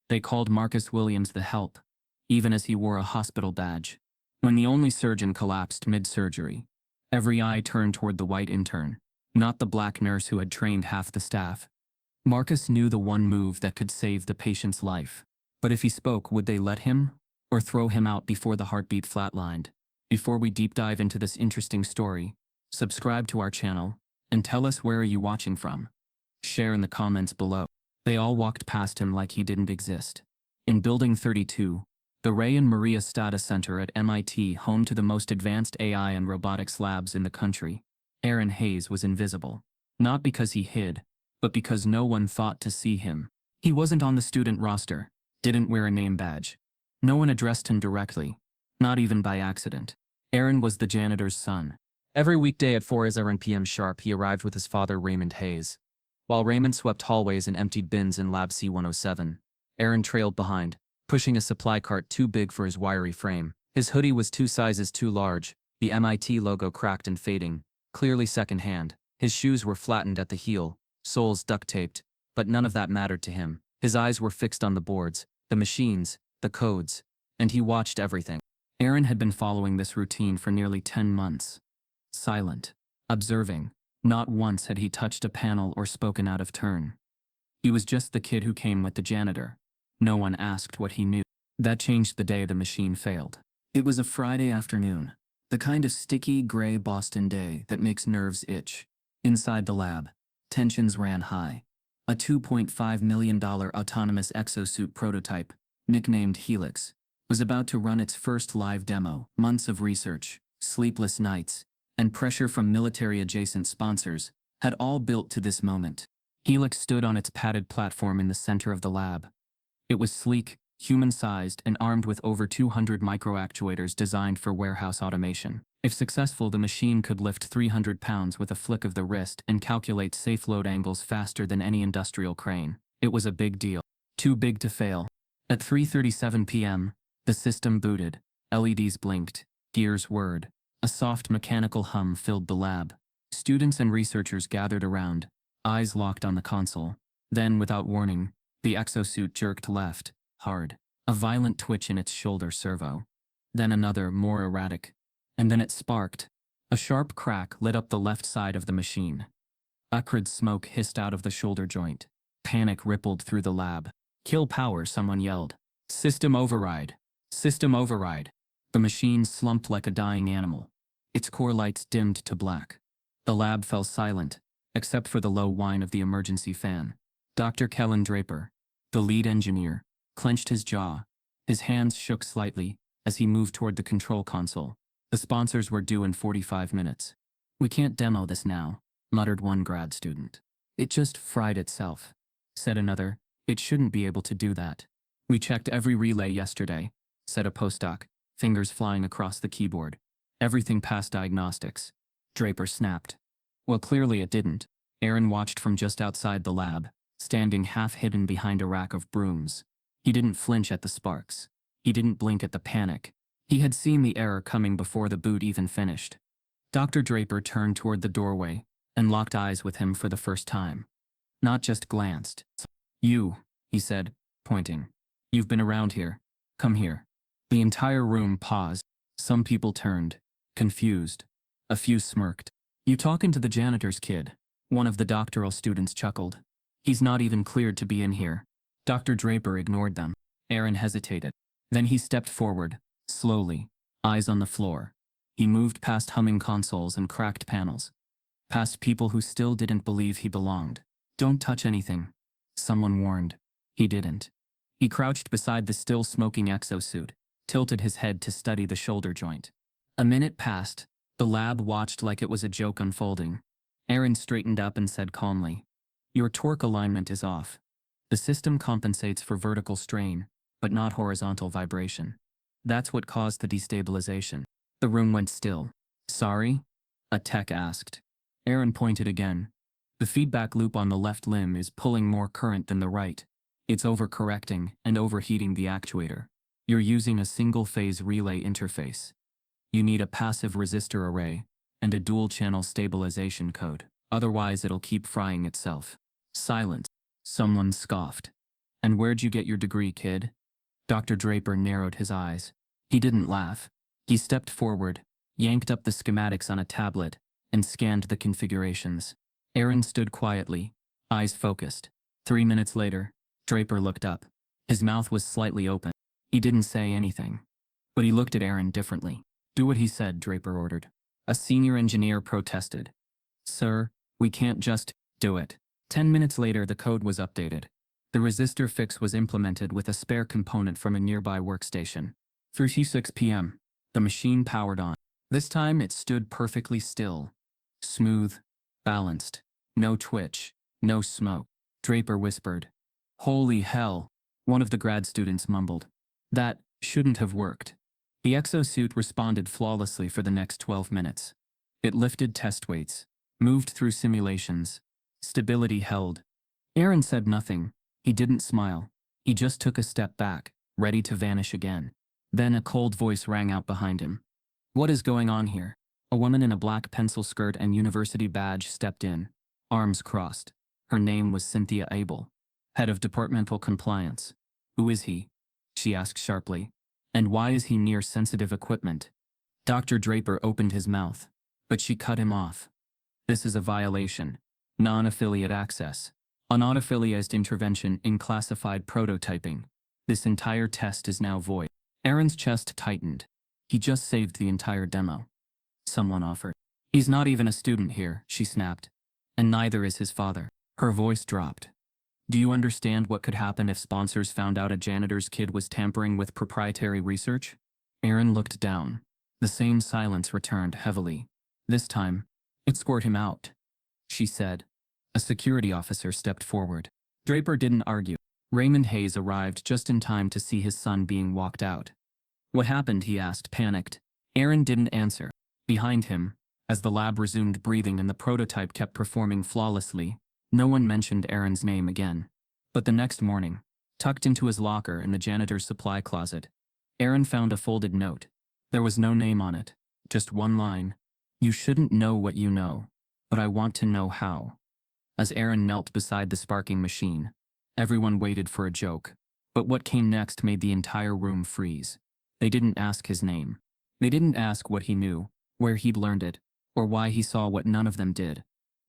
They called Marcus Williams the help, even as he wore a hospital badge. When the only surgeon collapsed mid-surgery, every eye turned toward the white intern, not the black nurse who had trained half the staff. Marcus knew the one move that could save the patient's life. But if he spoke, would they let him? Or throw him out before the heartbeat flatlined? Before we deep dive into this interesting story, subscribe to our channel, and tell us where are you watching from. Share in the comments below. They all walked past him like he didn't exist. In Building 32, the Ray and Maria Stata Center at MIT, home to the most advanced AI and robotics labs in the country, Aaron Hayes was invisible. Not because he hid, but because no one thought to see him. He wasn't on the student roster, didn't wear a name badge. No one addressed him directly, not even by accident. Aaron was the janitor's son. Every weekday at 4 p.m. sharp, he arrived with his father, Raymond Hayes. While Raymond swept hallways and emptied bins in Lab C-107, Aaron trailed behind, pushing a supply cart too big for his wiry frame. His hoodie was 2 sizes too large, the MIT logo cracked and fading, clearly secondhand. His shoes were flattened at the heel, soles duct-taped, but none of that mattered to him. His eyes were fixed on the boards, the machines, the codes, and he watched everything. Aaron had been following this routine for nearly 10 months. Silent, observing. Not once had he touched a panel or spoken out of turn. He was just the kid who came with the janitor. No one asked what he knew. That changed the day the machine failed. It was a Friday afternoon, the kind of sticky, gray Boston day that makes nerves itch. Inside the lab, tensions ran high. A $2.5 million autonomous exosuit prototype, nicknamed Helix, was about to run its first live demo. Months of research, sleepless nights, and pressure from military-adjacent sponsors had all built to this moment. Helix stood on its padded platform in the center of the lab. It was sleek, human-sized, and armed with over 200 microactuators designed for warehouse automation. If successful, the machine could lift 300 pounds with a flick of the wrist and calculate safe load angles faster than any industrial crane. It was a big deal. Too big to fail. At 3:37 p.m., the system booted. LEDs blinked. Gears whirred. A soft mechanical hum filled the lab. Students and researchers gathered around, eyes locked on the console. Then, without warning, the exosuit jerked left, hard. A violent twitch in its shoulder servo. Then another, more erratic. And then it sparked. A sharp crack lit up the left side of the machine. Acrid smoke hissed out of the shoulder joint. Panic rippled through the lab. "Kill power," someone yelled. "System override. System override." The machine slumped like a dying animal. Its core lights dimmed to black. The lab fell silent, except for the low whine of the emergency fan. Dr. Kellen Draper, the lead engineer, clenched his jaw. His hands shook slightly as he moved toward the control console. The sponsors were due in 45 minutes. "We can't demo this now," muttered one grad student. "It just fried itself," said another. "It shouldn't be able to do that." "We checked every relay yesterday," said a postdoc, fingers flying across the keyboard. "Everything passed diagnostics." Draper snapped. Well, clearly it didn't. Aaron watched from just outside the lab, standing half hidden behind a rack of brooms. He didn't flinch at the sparks. He didn't blink at the panic. He had seen the error coming before the boot even finished. Dr. Draper turned toward the doorway and locked eyes with him for the first time. Not just glanced. "You," he said, pointing. "You've been around here. Come here." The entire room paused. Some people turned, confused. A few smirked. "You talking to the janitor's kid?" One of the doctoral students chuckled. "He's not even cleared to be in here." Dr. Draper ignored them. Aaron hesitated. Then he stepped forward, slowly, eyes on the floor. He moved past humming consoles and cracked panels. Past people who still didn't believe he belonged. "Don't touch anything," someone warned. He didn't. He crouched beside the still smoking exosuit, tilted his head to study the shoulder joint. A minute passed. The lab watched like it was a joke unfolding. Aaron straightened up and said calmly, "Your torque alignment is off. The system compensates for vertical strain, but not horizontal vibration. That's what caused the destabilization." The room went still. "Sorry?" a tech asked. Aaron pointed again. "The feedback loop on the left limb is pulling more current than the right. It's overcorrecting and overheating the actuator. You're using a single-phase relay interface. You need a passive resistor array and a dual-channel stabilization code. Otherwise, it'll keep frying itself." Silence. Someone scoffed. And where'd you get your degree, kid? Dr. Draper narrowed his eyes. He didn't laugh. He stepped forward, yanked up the schematics on a tablet, and scanned the configurations. Aaron stood quietly, eyes focused. 3 minutes later, Draper looked up. His mouth was slightly open. He didn't say anything. But he looked at Aaron differently. Do what he said, Draper ordered. A senior engineer protested. Sir, we can't just do it. 10 minutes later, the code was updated. The resistor fix was implemented with a spare component from a nearby workstation. 3:06 p.m. The machine powered on. This time it stood perfectly still. Smooth, balanced, no twitch, no smoke. Draper whispered. Holy hell, one of the grad students mumbled. That shouldn't have worked. The exosuit responded flawlessly for the next 12 minutes. It lifted test weights, moved through simulations. Stability held. Aaron said nothing. He didn't smile. He just took a step back, ready to vanish again. Then a cold voice rang out behind him. What is going on here? A woman in a black pencil skirt and university badge stepped in, arms crossed. Her name was Cynthia Abel, head of departmental compliance. Who is he? She asked sharply. And why is he near sensitive equipment? Dr. Draper opened his mouth, but she cut him off. This is a violation. Non-affiliate access. Unauthorized intervention in classified prototyping. This entire test is now void. Aaron's chest tightened. He just saved the entire demo. Someone offered. He's not even a student here, she snapped. And neither is his father. Her voice dropped. Do you understand what could happen if sponsors found out a janitor's kid was tampering with proprietary research? Aaron looked down. The same silence returned heavily. This time, escort him out, she said. A security officer stepped forward. Draper didn't argue. Raymond Hayes arrived just in time to see his son being walked out. What happened? He asked, panicked. Aaron didn't answer. Behind him, as the lab resumed breathing and the prototype kept performing flawlessly, no one mentioned Aaron's name again. But the next morning, tucked into his locker in the janitor's supply closet, Aaron found a folded note. There was no name on it, just one line. You shouldn't know what you know, but I want to know how. As Aaron knelt beside the sparking machine, everyone waited for a joke. But what came next made the entire room freeze. They didn't ask his name. They didn't ask what he knew, where he'd learned it, or why he saw what none of them did.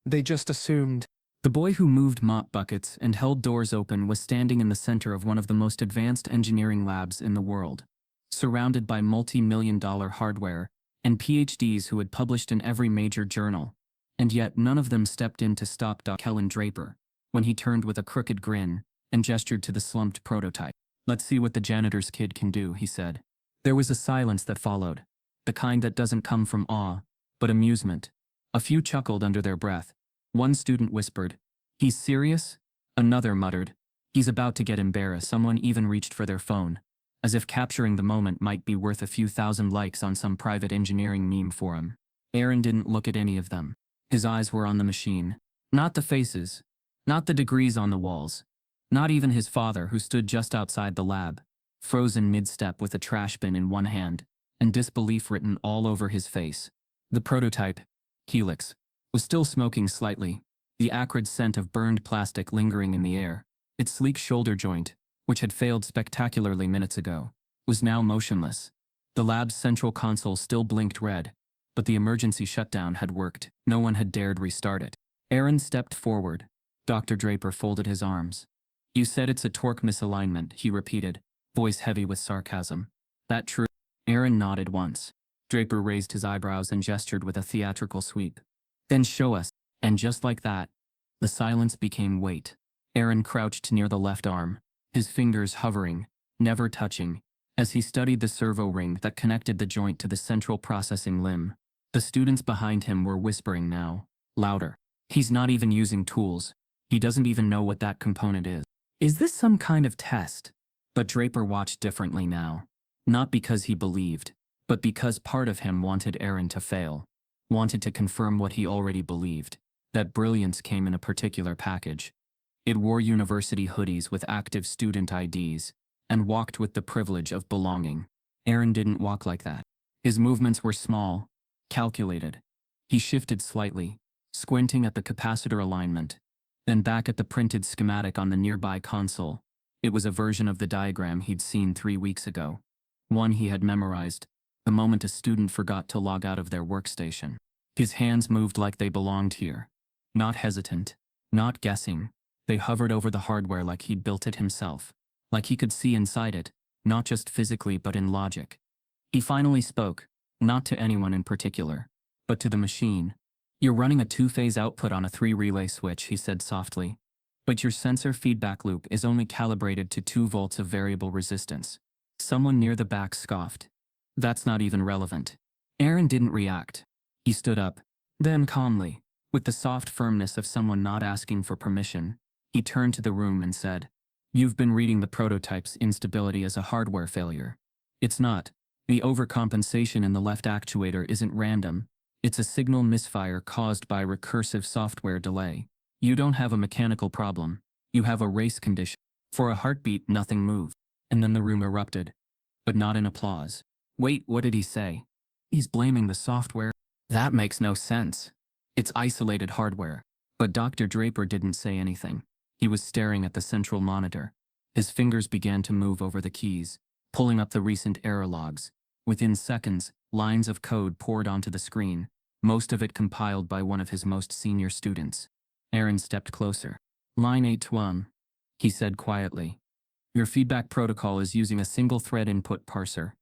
They just assumed. The boy who moved mop buckets and held doors open was standing in the center of one of the most advanced engineering labs in the world, surrounded by multi-million-dollar hardware and PhDs who had published in every major journal. And yet none of them stepped in to stop Dr. Helen Draper when he turned with a crooked grin and gestured to the slumped prototype. Let's see what the janitor's kid can do, he said. There was a silence that followed, the kind that doesn't come from awe, but amusement. A few chuckled under their breath. One student whispered, He's serious? Another muttered, He's about to get embarrassed. Someone even reached for their phone, as if capturing the moment might be worth a few thousand likes on some private engineering meme forum. Aaron didn't look at any of them. His eyes were on the machine. Not the faces. Not the degrees on the walls. Not even his father, who stood just outside the lab, frozen mid-step with a trash bin in one hand, and disbelief written all over his face. The prototype, Helix, was still smoking slightly, the acrid scent of burned plastic lingering in the air. Its sleek shoulder joint, which had failed spectacularly minutes ago, was now motionless. The lab's central console still blinked red, but the emergency shutdown had worked. No one had dared restart it. Aaron stepped forward. Dr. Draper folded his arms. You said it's a torque misalignment, he repeated, voice heavy with sarcasm. That true? Aaron nodded once. Draper raised his eyebrows and gestured with a theatrical sweep. Then show us. And just like that, the silence became weight. Aaron crouched near the left arm, his fingers hovering, never touching, as he studied the servo ring that connected the joint to the central processing limb. The students behind him were whispering now, louder. He's not even using tools. He doesn't even know what that component is. Is this some kind of test? But Draper watched differently now. Not because he believed, but because part of him wanted Aaron to fail. Wanted to confirm what he already believed, that brilliance came in a particular package. It wore university hoodies with active student IDs, and walked with the privilege of belonging. Aaron didn't walk like that. His movements were small, calculated. He shifted slightly, squinting at the capacitor alignment, then back at the printed schematic on the nearby console. It was a version of the diagram he'd seen 3 weeks ago. One he had memorized, the moment a student forgot to log out of their workstation. His hands moved like they belonged here. Not hesitant, not guessing. They hovered over the hardware like he'd built it himself. Like he could see inside it, not just physically but in logic. He finally spoke, not to anyone in particular, but to the machine. "You're running a 2-phase output on a 3-relay switch," he said softly. "But your sensor feedback loop is only calibrated to 2 volts of variable resistance." Someone near the back scoffed. "That's not even relevant." Aaron didn't react. He stood up. Then calmly, with the soft firmness of someone not asking for permission, he turned to the room and said, "You've been reading the prototype's instability as a hardware failure. It's not. The overcompensation in the left actuator isn't random. It's a signal misfire caused by recursive software delay. You don't have a mechanical problem. You have a race condition." For a heartbeat, nothing moved. And then the room erupted. But not in applause. "Wait, what did he say? He's blaming the software? That makes no sense. It's isolated hardware." But Dr. Draper didn't say anything. He was staring at the central monitor. His fingers began to move over the keys, pulling up the recent error logs. Within seconds, lines of code poured onto the screen, most of it compiled by one of his most senior students. Aaron stepped closer. "Line 8-1, he said quietly. "Your feedback protocol is using a single-thread input parser.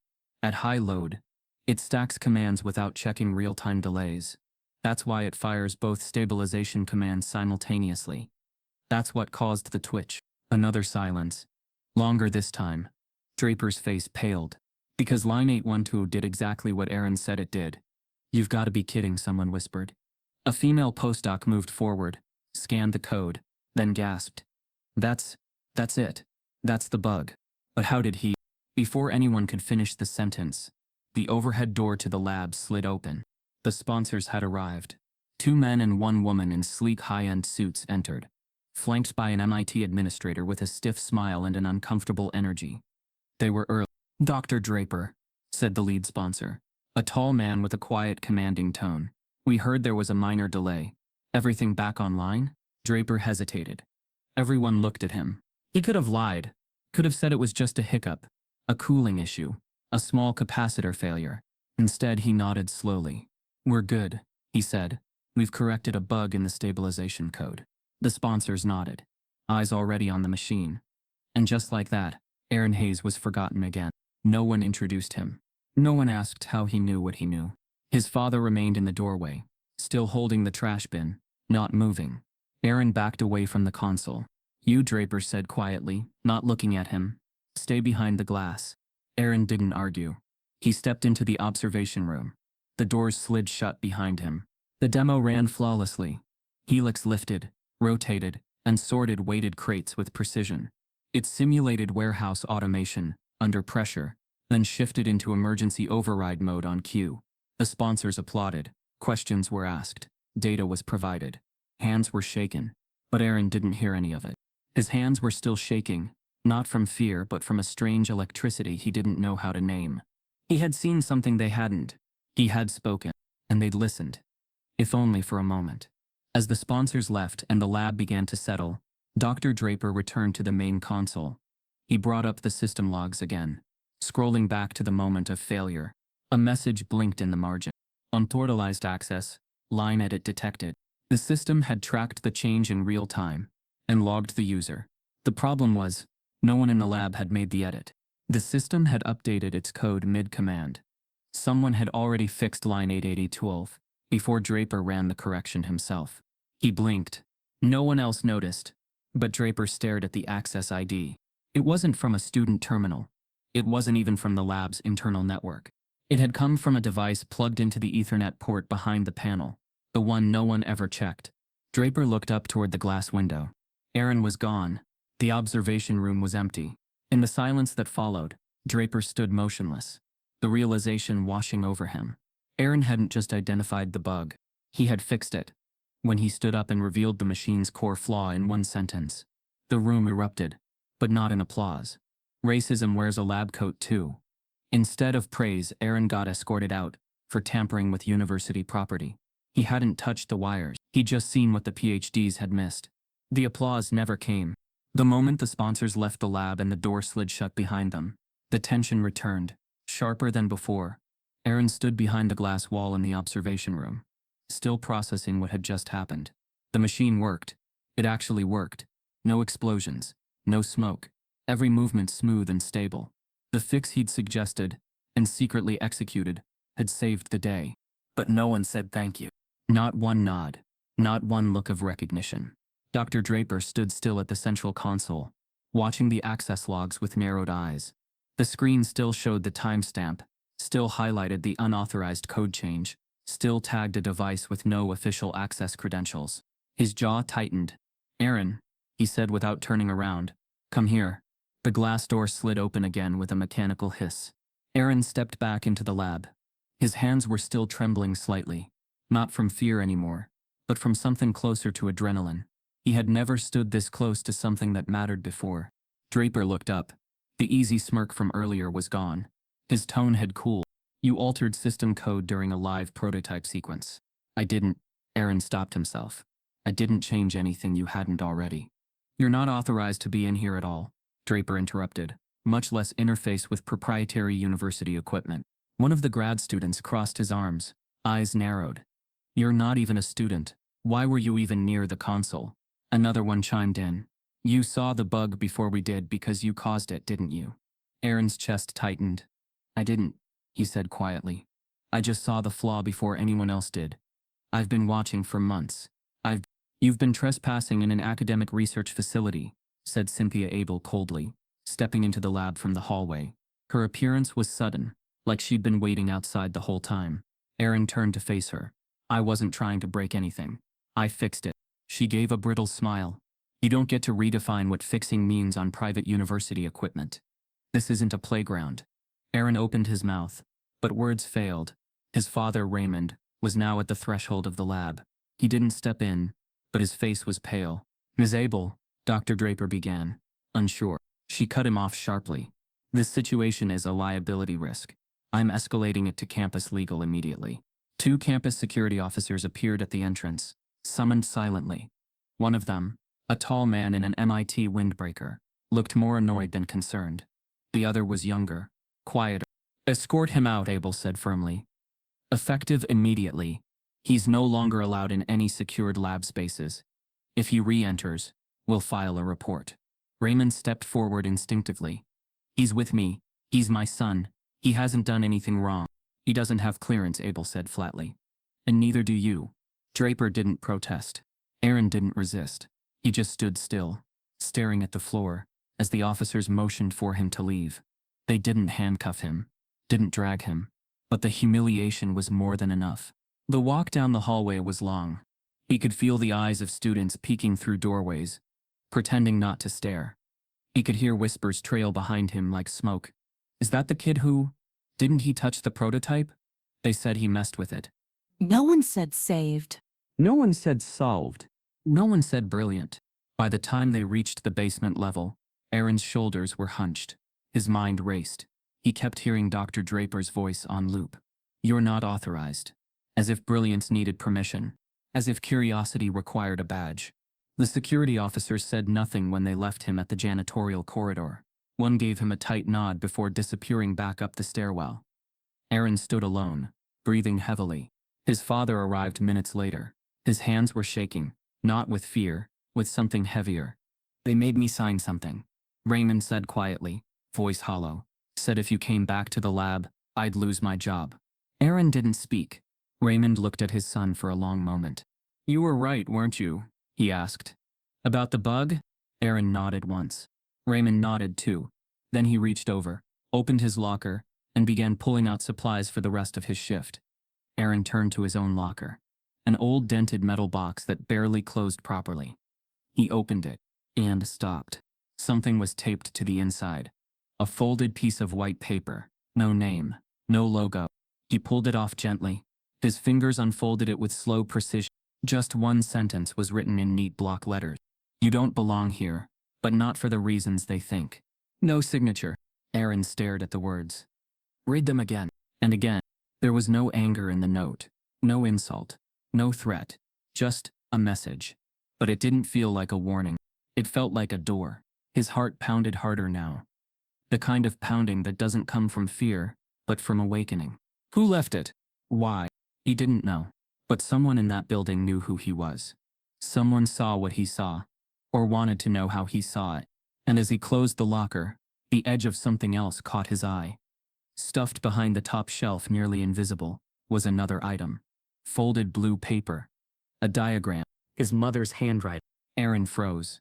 At high load, it stacks commands without checking real-time delays. That's why it fires both stabilization commands simultaneously. That's what caused the twitch." Another silence. Longer this time. Draper's face paled. "Because line 812 did exactly what Aaron said it did." "You've got to be kidding," someone whispered. A female postdoc moved forward, scanned the code, then gasped. That's it. That's the bug." But how did he? Before anyone could finish the sentence, the overhead door to the lab slid open. The sponsors had arrived. 2 men and 1 woman in sleek high-end suits entered, flanked by an MIT administrator with a stiff smile and an uncomfortable energy. They were early. "Dr. Draper," said the lead sponsor, a tall man with a quiet, commanding tone. "We heard there was a minor delay. Everything back online?" Draper hesitated. Everyone looked at him. He could have lied. Could have said it was just a hiccup, a cooling issue, a small capacitor failure. Instead, he nodded slowly. "We're good," he said. "We've corrected a bug in the stabilization code." The sponsors nodded, eyes already on the machine. And just like that, Aaron Hayes was forgotten again. No one introduced him. No one asked how he knew what he knew. His father remained in the doorway, still holding the trash bin, not moving. Aaron backed away from the console. "You," Draper said quietly, not looking at him. "Stay behind the glass." Aaron didn't argue. He stepped into the observation room. The doors slid shut behind him. The demo ran flawlessly. Helix lifted, rotated, and sorted weighted crates with precision. It simulated warehouse automation, under pressure, then shifted into emergency override mode on cue. The sponsors applauded. Questions were asked. Data was provided. Hands were shaken. But Aaron didn't hear any of it. His hands were still shaking, not from fear but from a strange electricity he didn't know how to name. He had seen something they hadn't. He had spoken, and they'd listened. If only for a moment. As the sponsors left and the lab began to settle, Dr. Draper returned to the main console. He brought up the system logs again, scrolling back to the moment of failure. A message blinked in the margin. "Unauthorized access, line edit detected." The system had tracked the change in real time and logged the user. The problem was, no one in the lab had made the edit. The system had updated its code mid-command. Someone had already fixed line 88012 before Draper ran the correction himself. He blinked. No one else noticed, but Draper stared at the access ID. It wasn't from a student terminal. It wasn't even from the lab's internal network. It had come from a device plugged into the Ethernet port behind the panel, the one no one ever checked. Draper looked up toward the glass window. Aaron was gone. The observation room was empty. In the silence that followed, Draper stood motionless, the realization washing over him. Aaron hadn't just identified the bug. He had fixed it. When he stood up and revealed the machine's core flaw in one sentence, the room erupted, but not in applause. Racism wears a lab coat too. Instead of praise, Aaron got escorted out for tampering with university property. He hadn't touched the wires. He'd just seen what the PhDs had missed. The applause never came. The moment the sponsors left the lab and the door slid shut behind them, the tension returned, sharper than before. Aaron stood behind the glass wall in the observation room, still processing what had just happened. The machine worked. It actually worked. No explosions, no smoke, every movement smooth and stable. The fix he'd suggested, and secretly executed, had saved the day. But no one said thank you. Not one nod. Not one look of recognition. Dr. Draper stood still at the central console, watching the access logs with narrowed eyes. The screen still showed the timestamp, still highlighted the unauthorized code change, still tagged a device with no official access credentials. His jaw tightened. "Aaron," he said without turning around, "come here." The glass door slid open again with a mechanical hiss. Aaron stepped back into the lab. His hands were still trembling slightly, not from fear anymore, but from something closer to adrenaline. He had never stood this close to something that mattered before. Draper looked up. The easy smirk from earlier was gone. His tone had cooled. "You altered system code during a live prototype sequence." "I didn't." Aaron stopped himself. "I didn't change anything you hadn't already." "You're not authorized to be in here at all," Draper interrupted, "much less interface with proprietary university equipment." One of the grad students crossed his arms, eyes narrowed. "You're not even a student. Why were you even near the console?" Another one chimed in. "You saw the bug before we did because you caused it, didn't you?" Aaron's chest tightened. "I didn't," he said quietly. "I just saw the flaw before anyone else did. I've been watching for months. You've been trespassing in an academic research facility," said Cynthia Abel coldly, stepping into the lab from the hallway. Her appearance was sudden, like she'd been waiting outside the whole time. Aaron turned to face her. "I wasn't trying to break anything. I fixed it." She gave a brittle smile. "You don't get to redefine what fixing means on private university equipment. This isn't a playground." Aaron opened his mouth, but words failed. His father, Raymond, was now at the threshold of the lab. He didn't step in, but his face was pale. "Ms. Abel," Dr. Draper began, unsure. She cut him off sharply. "This situation is a liability risk. I'm escalating it to campus legal immediately." Two campus security officers appeared at the entrance, summoned silently. One of them, a tall man in an MIT windbreaker, looked more annoyed than concerned. The other was younger, quieter. "Escort him out," Abel said firmly. "Effective immediately. He's no longer allowed in any secured lab spaces. If he re-enters, we'll file a report." Raymond stepped forward instinctively. "He's with me. He's my son. He hasn't done anything wrong." "He doesn't have clearance," Abel said flatly. "And neither do you." Draper didn't protest. Aaron didn't resist. He just stood still, staring at the floor, as the officers motioned for him to leave. They didn't handcuff him, didn't drag him, but the humiliation was more than enough. The walk down the hallway was long. He could feel the eyes of students peeking through doorways, pretending not to stare. He could hear whispers trail behind him like smoke. "Is that the kid who? Didn't he touch the prototype? They said he messed with it." No one said saved. No one said solved. No one said brilliant. By the time they reached the basement level, Aaron's shoulders were hunched. His mind raced. He kept hearing Dr. Draper's voice on loop. "You're not authorized." As if brilliance needed permission. As if curiosity required a badge. The security officers said nothing when they left him at the janitorial corridor. One gave him a tight nod before disappearing back up the stairwell. Aaron stood alone, breathing heavily. His father arrived minutes later. His hands were shaking, not with fear, with something heavier. "They made me sign something," Raymond said quietly, voice hollow. "Said if you came back to the lab, I'd lose my job." Aaron didn't speak. Raymond looked at his son for a long moment. "You were right, weren't you?" he asked. "About the bug?" Aaron nodded once. Raymond nodded too. Then he reached over, opened his locker, and began pulling out supplies for the rest of his shift. Aaron turned to his own locker. An old dented metal box that barely closed properly. He opened it, and stopped. Something was taped to the inside. A folded piece of white paper. No name, no logo. He pulled it off gently. His fingers unfolded it with slow precision. Just one sentence was written in neat block letters. "You don't belong here, but not for the reasons they think." No signature. Aaron stared at the words. Read them again, and again. There was no anger in the note, no insult, no threat, just a message. But it didn't feel like a warning. It felt like a door. His heart pounded harder now. The kind of pounding that doesn't come from fear, but from awakening. Who left it? Why? He didn't know. But someone in that building knew who he was. Someone saw what he saw, or wanted to know how he saw it. And as he closed the locker, the edge of something else caught his eye. Stuffed behind the top shelf, nearly invisible, was another item. Folded blue paper. A diagram. His mother's handwriting. Aaron froze.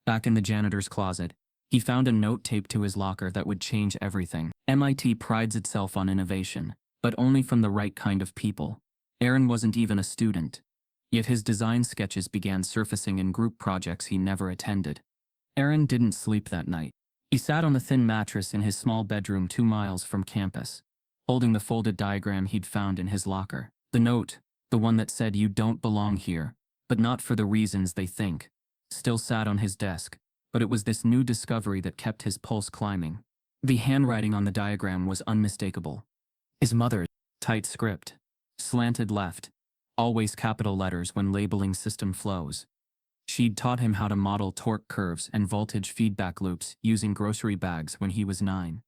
Back in the janitor's closet, he found a note taped to his locker that would change everything. MIT prides itself on innovation, but only from the right kind of people. Aaron wasn't even a student. Yet his design sketches began surfacing in group projects he never attended. Aaron didn't sleep that night. He sat on the thin mattress in his small bedroom 2 miles from campus, holding the folded diagram he'd found in his locker. The note, the one that said "You don't belong here, but not for the reasons they think," still sat on his desk, but it was this new discovery that kept his pulse climbing. The handwriting on the diagram was unmistakable. His mother's tight script, slanted left, always capital letters when labeling system flows. She'd taught him how to model torque curves and voltage feedback loops using grocery bags when he was 9.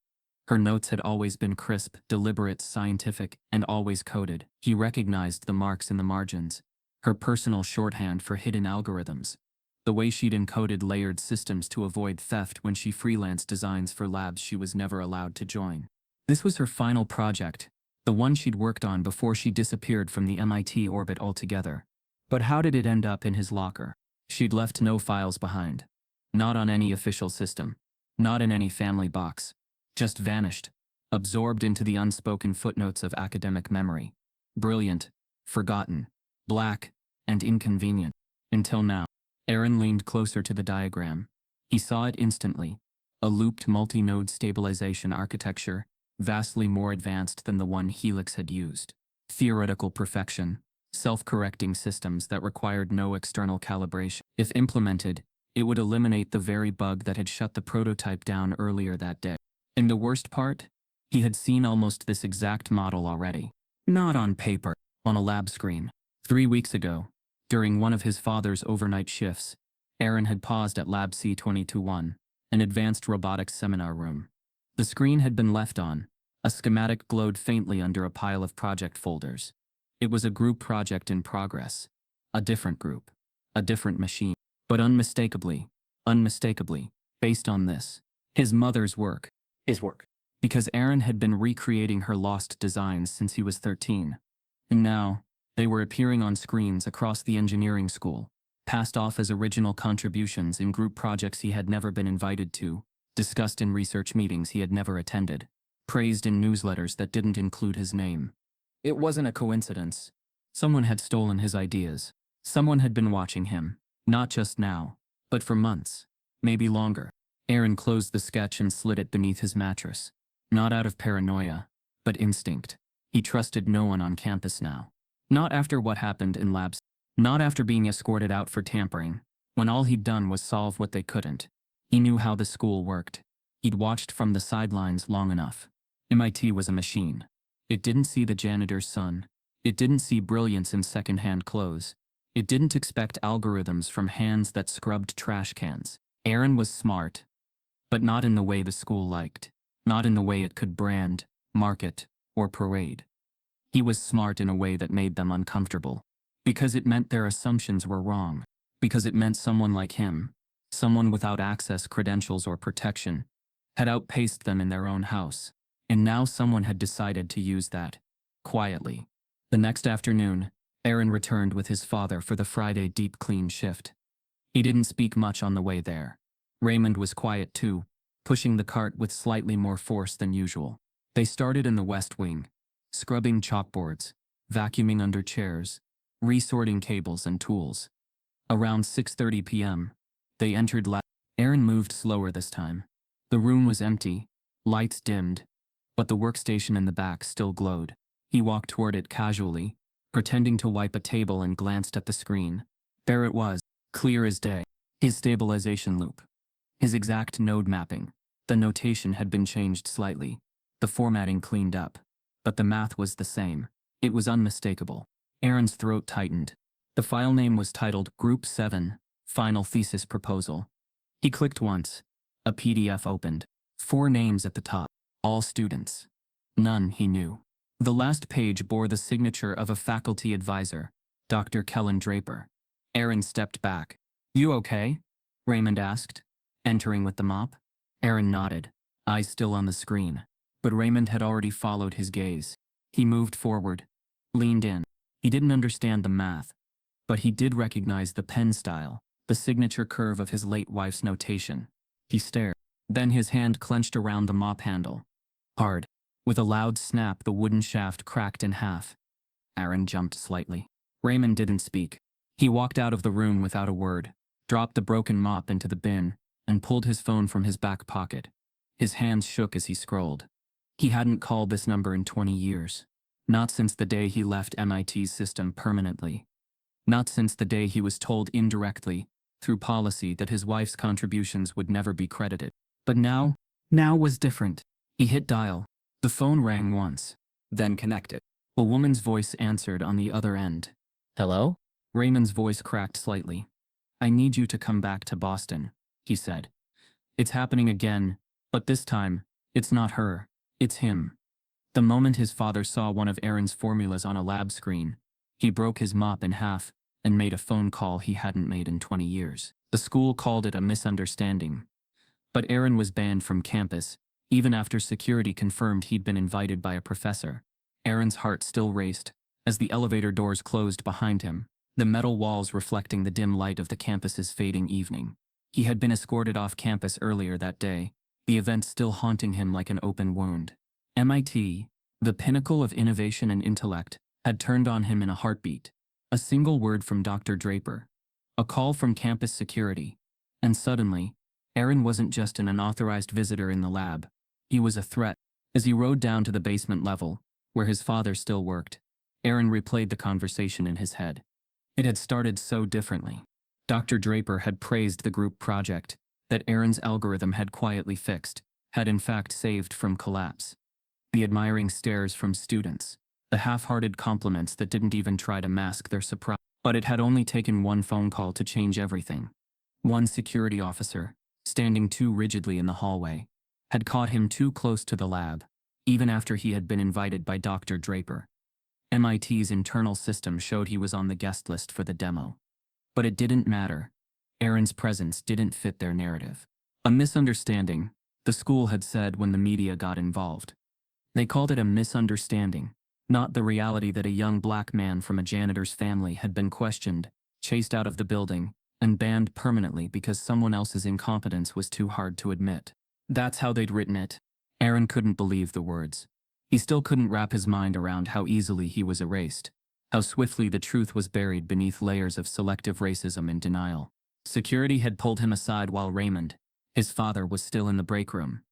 Her notes had always been crisp, deliberate, scientific, and always coded. He recognized the marks in the margins, her personal shorthand for hidden algorithms, the way she'd encoded layered systems to avoid theft when she freelanced designs for labs she was never allowed to join. This was her final project, the one she'd worked on before she disappeared from the MIT orbit altogether. But how did it end up in his locker? She'd left no files behind. Not on any official system. Not in any family box. Just vanished. Absorbed into the unspoken footnotes of academic memory. Brilliant, forgotten, black, and inconvenient. Until now. Aaron leaned closer to the diagram. He saw it instantly. A looped multi-node stabilization architecture, vastly more advanced than the one Helix had used. Theoretical perfection. Self-correcting systems that required no external calibration. If implemented, it would eliminate the very bug that had shut the prototype down earlier that day. And the worst part? He had seen almost this exact model already. Not on paper, on a lab screen. 3 weeks ago, during one of his father's overnight shifts, Aaron had paused at Lab C221, an advanced robotics seminar room. The screen had been left on. A schematic glowed faintly under a pile of project folders. It was a group project in progress. A different group. A different machine. But unmistakably, based on this, his mother's work. His work. Because Aaron had been recreating her lost designs since he was 13. And now, they were appearing on screens across the engineering school, passed off as original contributions in group projects he had never been invited to, discussed in research meetings he had never attended, praised in newsletters that didn't include his name. It wasn't a coincidence. Someone had stolen his ideas. Someone had been watching him, not just now, but for months, maybe longer. Aaron closed the sketch and slid it beneath his mattress. Not out of paranoia, but instinct. He trusted no one on campus now. Not after what happened in labs. Not after being escorted out for tampering, when all he'd done was solve what they couldn't. He knew how the school worked. He'd watched from the sidelines long enough. MIT was a machine. It didn't see the janitor's son. It didn't see brilliance in second-hand clothes. It didn't expect algorithms from hands that scrubbed trash cans. Aaron was smart, but not in the way the school liked. Not in the way it could brand, market, or parade. He was smart in a way that made them uncomfortable. Because it meant their assumptions were wrong. Because it meant someone like him, someone without access, credentials, or protection, had outpaced them in their own house. And now someone had decided to use that, quietly. The next afternoon, Aaron returned with his father for the Friday deep clean shift. He didn't speak much on the way there. Raymond was quiet too, pushing the cart with slightly more force than usual. They started in the West Wing, scrubbing chalkboards, vacuuming under chairs, resorting cables and tools. Around 6:30 p.m., they entered lab. Aaron moved slower this time. The room was empty, lights dimmed, but the workstation in the back still glowed. He walked toward it casually, pretending to wipe a table, and glanced at the screen. There it was, clear as day. His stabilization loop. His exact node mapping. The notation had been changed slightly. The formatting cleaned up. But the math was the same. It was unmistakable. Aaron's throat tightened. The file name was titled Group 7, Final Thesis Proposal. He clicked once, A PDF opened. 4 names at the top. All students. None he knew. The last page bore the signature of a faculty advisor, Dr. Kellen Draper. Aaron stepped back. "You okay?" Raymond asked, entering with the mop. Aaron nodded, eyes still on the screen. But Raymond had already followed his gaze. He moved forward, leaned in. He didn't understand the math, but he did recognize the pen style, the signature curve of his late wife's notation. He stared. Then his hand clenched around the mop handle. Hard. With a loud snap, the wooden shaft cracked in half. Aaron jumped slightly. Raymond didn't speak. He walked out of the room without a word, dropped the broken mop into the bin, and pulled his phone from his back pocket. His hands shook as he scrolled. He hadn't called this number in 20 years. Not since the day he left MIT's system permanently. Not since the day he was told indirectly, through policy, that his wife's contributions would never be credited. But now was different. He hit dial. The phone rang once, then connected. A woman's voice answered on the other end. Hello? Raymond's voice cracked slightly. "I need you to come back to Boston," he said. "It's happening again, but this time, it's not her, it's him." The moment his father saw one of Aaron's formulas on a lab screen, he broke his mop in half and made a phone call he hadn't made in 20 years. The school called it a misunderstanding. But Aaron was banned from campus, even after security confirmed he'd been invited by a professor. Aaron's heart still raced as the elevator doors closed behind him, the metal walls reflecting the dim light of the campus's fading evening. He had been escorted off campus earlier that day, the event still haunting him like an open wound. MIT, the pinnacle of innovation and intellect, had turned on him in a heartbeat. A single word from Dr. Draper, a call from campus security, and suddenly, Aaron wasn't just an unauthorized visitor in the lab. He was a threat. As he rode down to the basement level, where his father still worked, Aaron replayed the conversation in his head. It had started so differently. Dr. Draper had praised the group project that Aaron's algorithm had quietly fixed, had in fact saved from collapse. The admiring stares from students, the half-hearted compliments that didn't even try to mask their surprise. But it had only taken one phone call to change everything. One security officer, standing too rigidly in the hallway, had caught him too close to the lab, even after he had been invited by Dr. Draper. MIT's internal system showed he was on the guest list for the demo. But it didn't matter. Aaron's presence didn't fit their narrative. A misunderstanding, the school had said when the media got involved. They called it a misunderstanding, not the reality that a young black man from a janitor's family had been questioned, chased out of the building, and banned permanently because someone else's incompetence was too hard to admit. That's how they'd written it. Aaron couldn't believe the words. He still couldn't wrap his mind around how easily he was erased, how swiftly the truth was buried beneath layers of selective racism and denial. Security had pulled him aside while Raymond, his father, was still in the break room.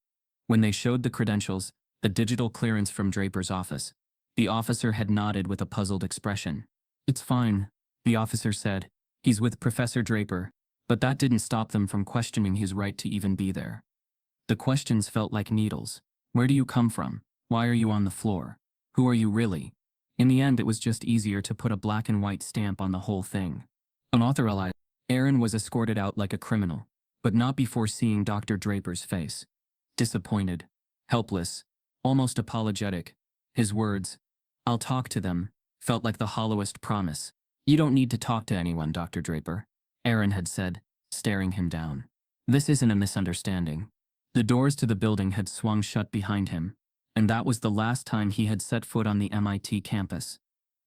When they showed the credentials, the digital clearance from Draper's office, the officer had nodded with a puzzled expression. "It's fine," the officer said. "He's with Professor Draper," but that didn't stop them from questioning his right to even be there. The questions felt like needles. Where do you come from? Why are you on the floor? Who are you really? In the end, it was just easier to put a black and white stamp on the whole thing. Unauthorized. Aaron was escorted out like a criminal, but not before seeing Dr. Draper's face. Disappointed, helpless, almost apologetic. His words, "I'll talk to them," felt like the hollowest promise. "You don't need to talk to anyone, Dr. Draper," Aaron had said, staring him down. "This isn't a misunderstanding." The doors to the building had swung shut behind him, and that was the last time he had set foot on the MIT campus.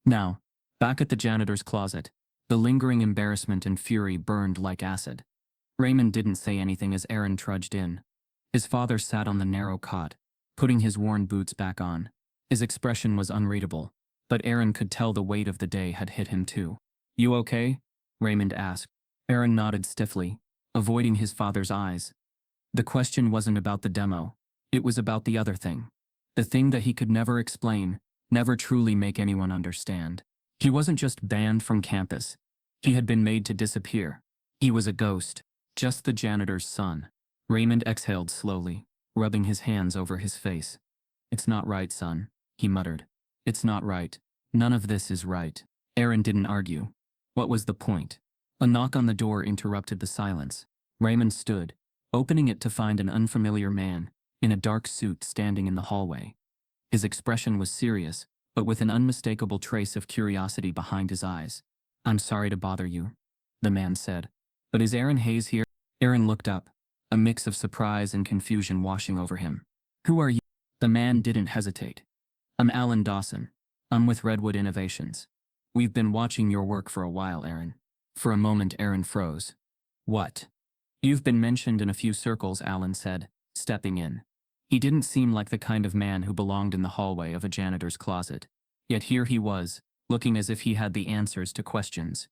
Now, back at the janitor's closet, the lingering embarrassment and fury burned like acid. Raymond didn't say anything as Aaron trudged in. His father sat on the narrow cot, putting his worn boots back on. His expression was unreadable, but Aaron could tell the weight of the day had hit him too. "You okay?" Raymond asked. Aaron nodded stiffly, avoiding his father's eyes. The question wasn't about the demo. It was about the other thing. The thing that he could never explain, never truly make anyone understand. He wasn't just banned from campus. He had been made to disappear. He was a ghost, just the janitor's son. Raymond exhaled slowly, rubbing his hands over his face. "It's not right, son," he muttered. "It's not right. None of this is right." Aaron didn't argue. What was the point? A knock on the door interrupted the silence. Raymond stood, opening it to find an unfamiliar man in a dark suit standing in the hallway. His expression was serious, but with an unmistakable trace of curiosity behind his eyes. "I'm sorry to bother you," the man said. "But is Aaron Hayes here?" Aaron looked up, a mix of surprise and confusion washing over him. "Who are you?" The man didn't hesitate. "I'm Alan Dawson. I'm with Redwood Innovations. We've been watching your work for a while, Aaron." For a moment, Aaron froze. "What?" "You've been mentioned in a few circles," Alan said, stepping in. He didn't seem like the kind of man who belonged in the hallway of a janitor's closet. Yet here he was, looking as if he had the answers to questions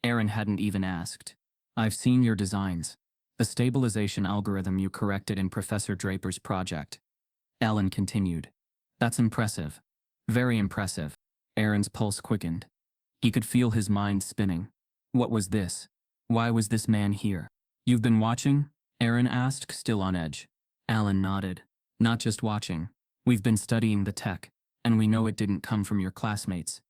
Aaron hadn't even asked. "I've seen your designs. The stabilization algorithm you corrected in Professor Draper's project," Alan continued. "That's impressive. Very impressive." Aaron's pulse quickened. He could feel his mind spinning. What was this? Why was this man here? "You've been watching?" Aaron asked, still on edge. Alan nodded. "Not just watching. We've been studying the tech, and we know it didn't come from your classmates.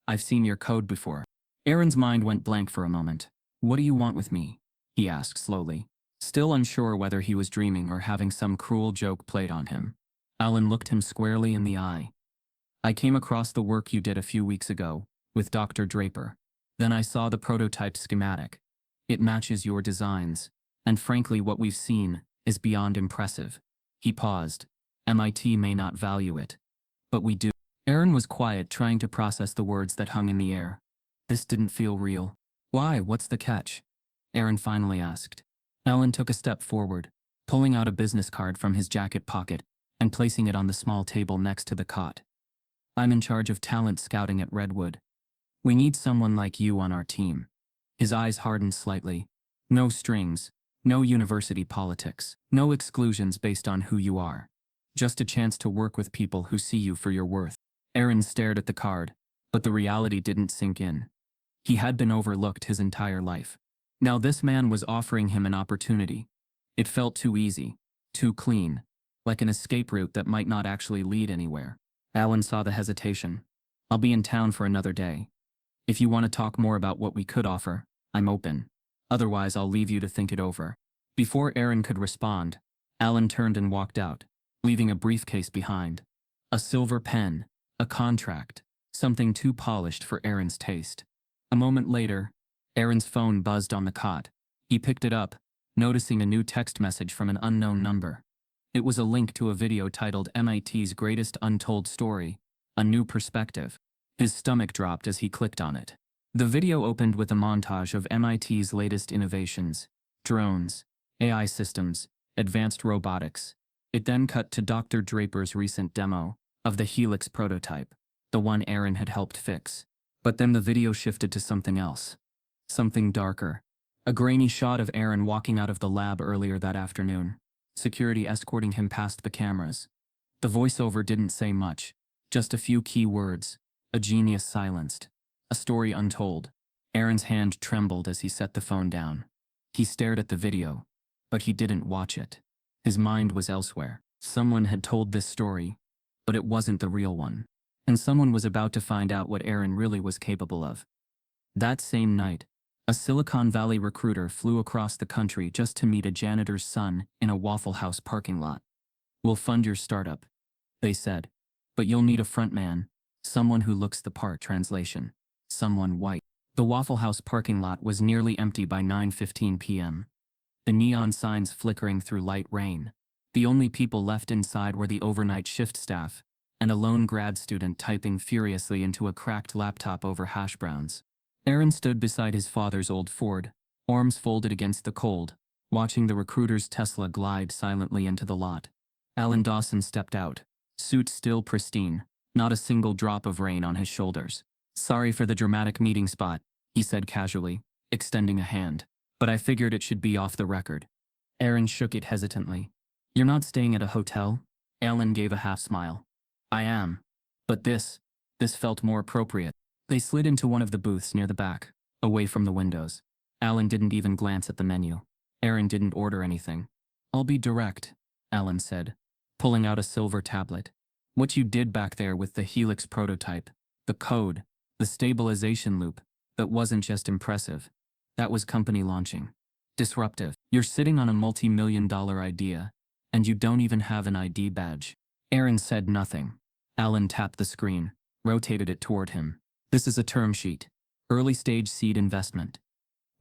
I've seen your code before." Aaron's mind went blank for a moment. "What do you want with me?" he asked slowly, still unsure whether he was dreaming or having some cruel joke played on him. Alan looked him squarely in the eye. "I came across the work you did a few weeks ago, with Dr. Draper. Then I saw the prototype schematic. It matches your designs, and frankly what we've seen is beyond impressive." He paused. "MIT may not value it, but we do." Aaron was quiet, trying to process the words that hung in the air. This didn't feel real. "Why? What's the catch?" Aaron finally asked. Alan took a step forward, pulling out a business card from his jacket pocket and placing it on the small table next to the cot. "I'm in charge of talent scouting at Redwood. We need someone like you on our team." His eyes hardened slightly. "No strings, no university politics, no exclusions based on who you are. Just a chance to work with people who see you for your worth." Aaron stared at the card, but the reality didn't sink in. He had been overlooked his entire life. Now this man was offering him an opportunity. It felt too easy, too clean, like an escape route that might not actually lead anywhere. Alan saw the hesitation. "I'll be in town for another day. If you want to talk more about what we could offer, I'm open. Otherwise, I'll leave you to think it over." Before Aaron could respond, Alan turned and walked out, leaving a briefcase behind. A silver pen, a contract, something too polished for Aaron's taste. A moment later, Aaron's phone buzzed on the cot. He picked it up, noticing a new text message from an unknown number. It was a link to a video titled "MIT's Greatest Untold Story, A New Perspective." His stomach dropped as he clicked on it. The video opened with a montage of MIT's latest innovations: drones, AI systems, advanced robotics. It then cut to Dr. Draper's recent demo of the Helix prototype, the one Aaron had helped fix. But then the video shifted to something else. Something darker. A grainy shot of Aaron walking out of the lab earlier that afternoon, security escorting him past the cameras. The voiceover didn't say much, just a few key words: "A genius silenced. A story untold." Aaron's hand trembled as he set the phone down. He stared at the video, but he didn't watch it. His mind was elsewhere. Someone had told this story, but it wasn't the real one. And someone was about to find out what Aaron really was capable of. That same night, a Silicon Valley recruiter flew across the country just to meet a janitor's son in a Waffle House parking lot. "We'll fund your startup," they said, "but you'll need a front man, someone who looks the part." Translation: someone white. The Waffle House parking lot was nearly empty by 9:15 p.m. The neon signs flickering through light rain. The only people left inside were the overnight shift staff and a lone grad student typing furiously into a cracked laptop over hash browns. Aaron stood beside his father's old Ford, arms folded against the cold, watching the recruiter's Tesla glide silently into the lot. Alan Dawson stepped out, suit still pristine, not a single drop of rain on his shoulders. "Sorry for the dramatic meeting spot," he said casually, extending a hand, "but I figured it should be off the record." Aaron shook it hesitantly. "You're not staying at a hotel?" Alan gave a half smile. "I am. But this felt more appropriate." They slid into one of the booths near the back, away from the windows. Alan didn't even glance at the menu. Aaron didn't order anything. "I'll be direct," Alan said, pulling out a silver tablet. "What you did back there with the Helix prototype, the code, the stabilization loop, that wasn't just impressive. That was company launching. Disruptive. You're sitting on a multi-million-dollar idea, and you don't even have an ID badge. Aaron said nothing. Alan tapped the screen, rotated it toward him. This is a term sheet. Early-stage seed investment.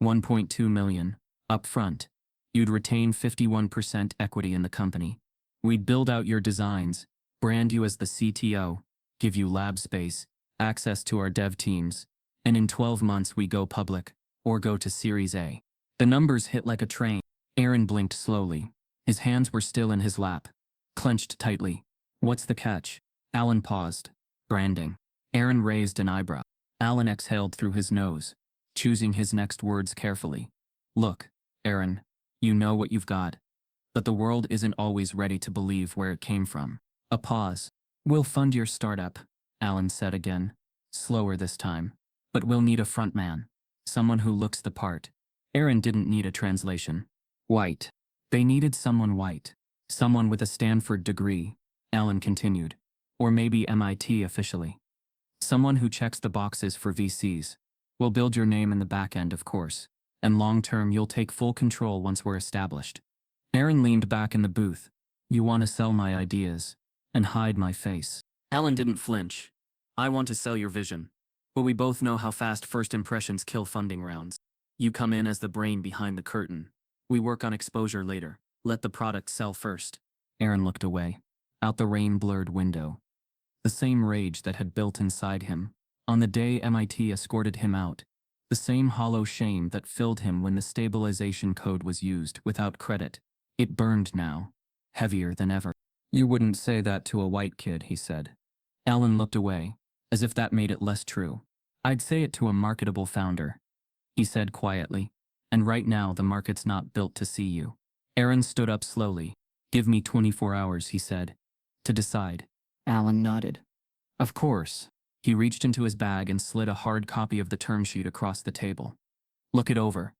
1.2 million. Up front. You'd retain 51% equity in the company. We'd build out your designs, brand you as the CTO, give you lab space, access to our dev teams, and in 12 months we go public, or go to Series A. The numbers hit like a train. Aaron blinked slowly. His hands were still in his lap, clenched tightly. What's the catch? Alan paused. Branding. Aaron raised an eyebrow. Alan exhaled through his nose, choosing his next words carefully. Look, Aaron, you know what you've got, but the world isn't always ready to believe where it came from. A pause. We'll fund your startup, Alan said again, slower this time. But we'll need a front man, someone who looks the part. Aaron didn't need a translation. White. They needed someone white. Someone with a Stanford degree, Alan continued. Or maybe MIT officially. Someone who checks the boxes for VCs. We'll build your name in the back end, of course. And long-term you'll take full control once we're established. Aaron leaned back in the booth. You want to sell my ideas and hide my face. Alan didn't flinch. I want to sell your vision. But we both know how fast first impressions kill funding rounds. You come in as the brain behind the curtain. We work on exposure later. Let the product sell first. Aaron looked away. Out the rain-blurred window. The same rage that had built inside him on the day MIT escorted him out. The same hollow shame that filled him when the stabilization code was used without credit. It burned now, heavier than ever. You wouldn't say that to a white kid, he said. Alan looked away, as if that made it less true. I'd say it to a marketable founder, he said quietly. And right now the market's not built to see you. Aaron stood up slowly. Give me 24 hours, he said, to decide. Alan nodded. Of course. He reached into his bag and slid a hard copy of the term sheet across the table. Look it over.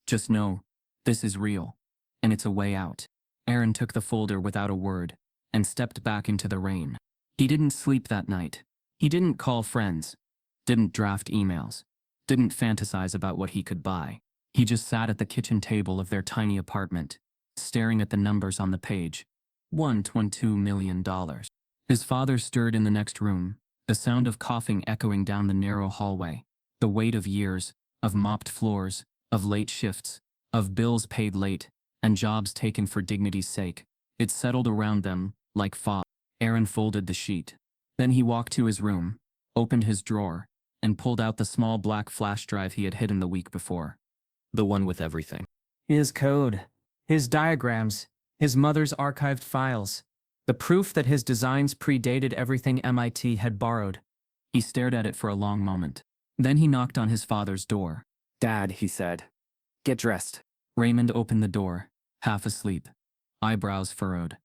Just know, this is real. And it's a way out. Aaron took the folder without a word and stepped back into the rain. He didn't sleep that night. He didn't call friends. Didn't draft emails. Didn't fantasize about what he could buy. He just sat at the kitchen table of their tiny apartment, staring at the numbers on the page. $1.2 million. His father stirred in the next room, the sound of coughing echoing down the narrow hallway. The weight of years, of mopped floors, of late shifts, of bills paid late, and jobs taken for dignity's sake. It settled around them, like fog. Aaron folded the sheet. Then he walked to his room, opened his drawer, and pulled out the small black flash drive he had hidden the week before. The one with everything. His code, his diagrams, his mother's archived files. The proof that his designs predated everything MIT had borrowed. He stared at it for a long moment. Then he knocked on his father's door. Dad, he said. Get dressed. Raymond opened the door, half asleep, eyebrows furrowed.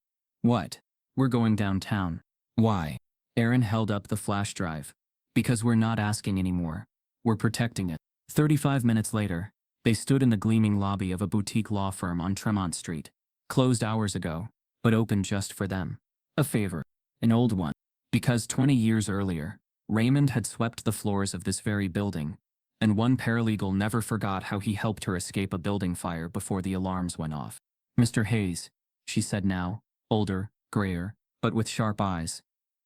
What? We're going downtown. Why? Aaron held up the flash drive. Because we're not asking anymore. We're protecting it. 35 minutes later, they stood in the gleaming lobby of a boutique law firm on Tremont Street. Closed hours ago, but open just for them. A favor. An old one. Because 20 years earlier, Raymond had swept the floors of this very building, and one paralegal never forgot how he helped her escape a building fire before the alarms went off. Mr. Hayes, she said now, older, grayer, but with sharp eyes.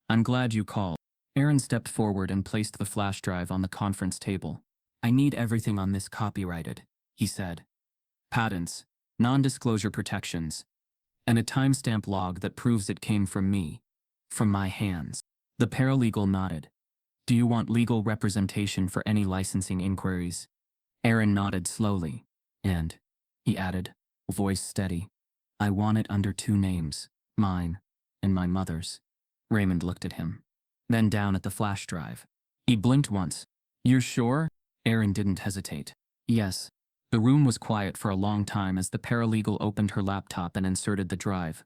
I'm glad you called. Aaron stepped forward and placed the flash drive on the conference table. I need everything on this copyrighted, he said. Patents, non-disclosure protections, and a timestamp log that proves it came from me, from my hands. The paralegal nodded. Do you want legal representation for any licensing inquiries? Aaron nodded slowly. And, he added, voice steady, I want it under two names, mine and my mother's. Raymond looked at him, then down at the flash drive. He blinked once. You're sure? Aaron didn't hesitate. Yes. The room was quiet for a long time as the paralegal opened her laptop and inserted the drive.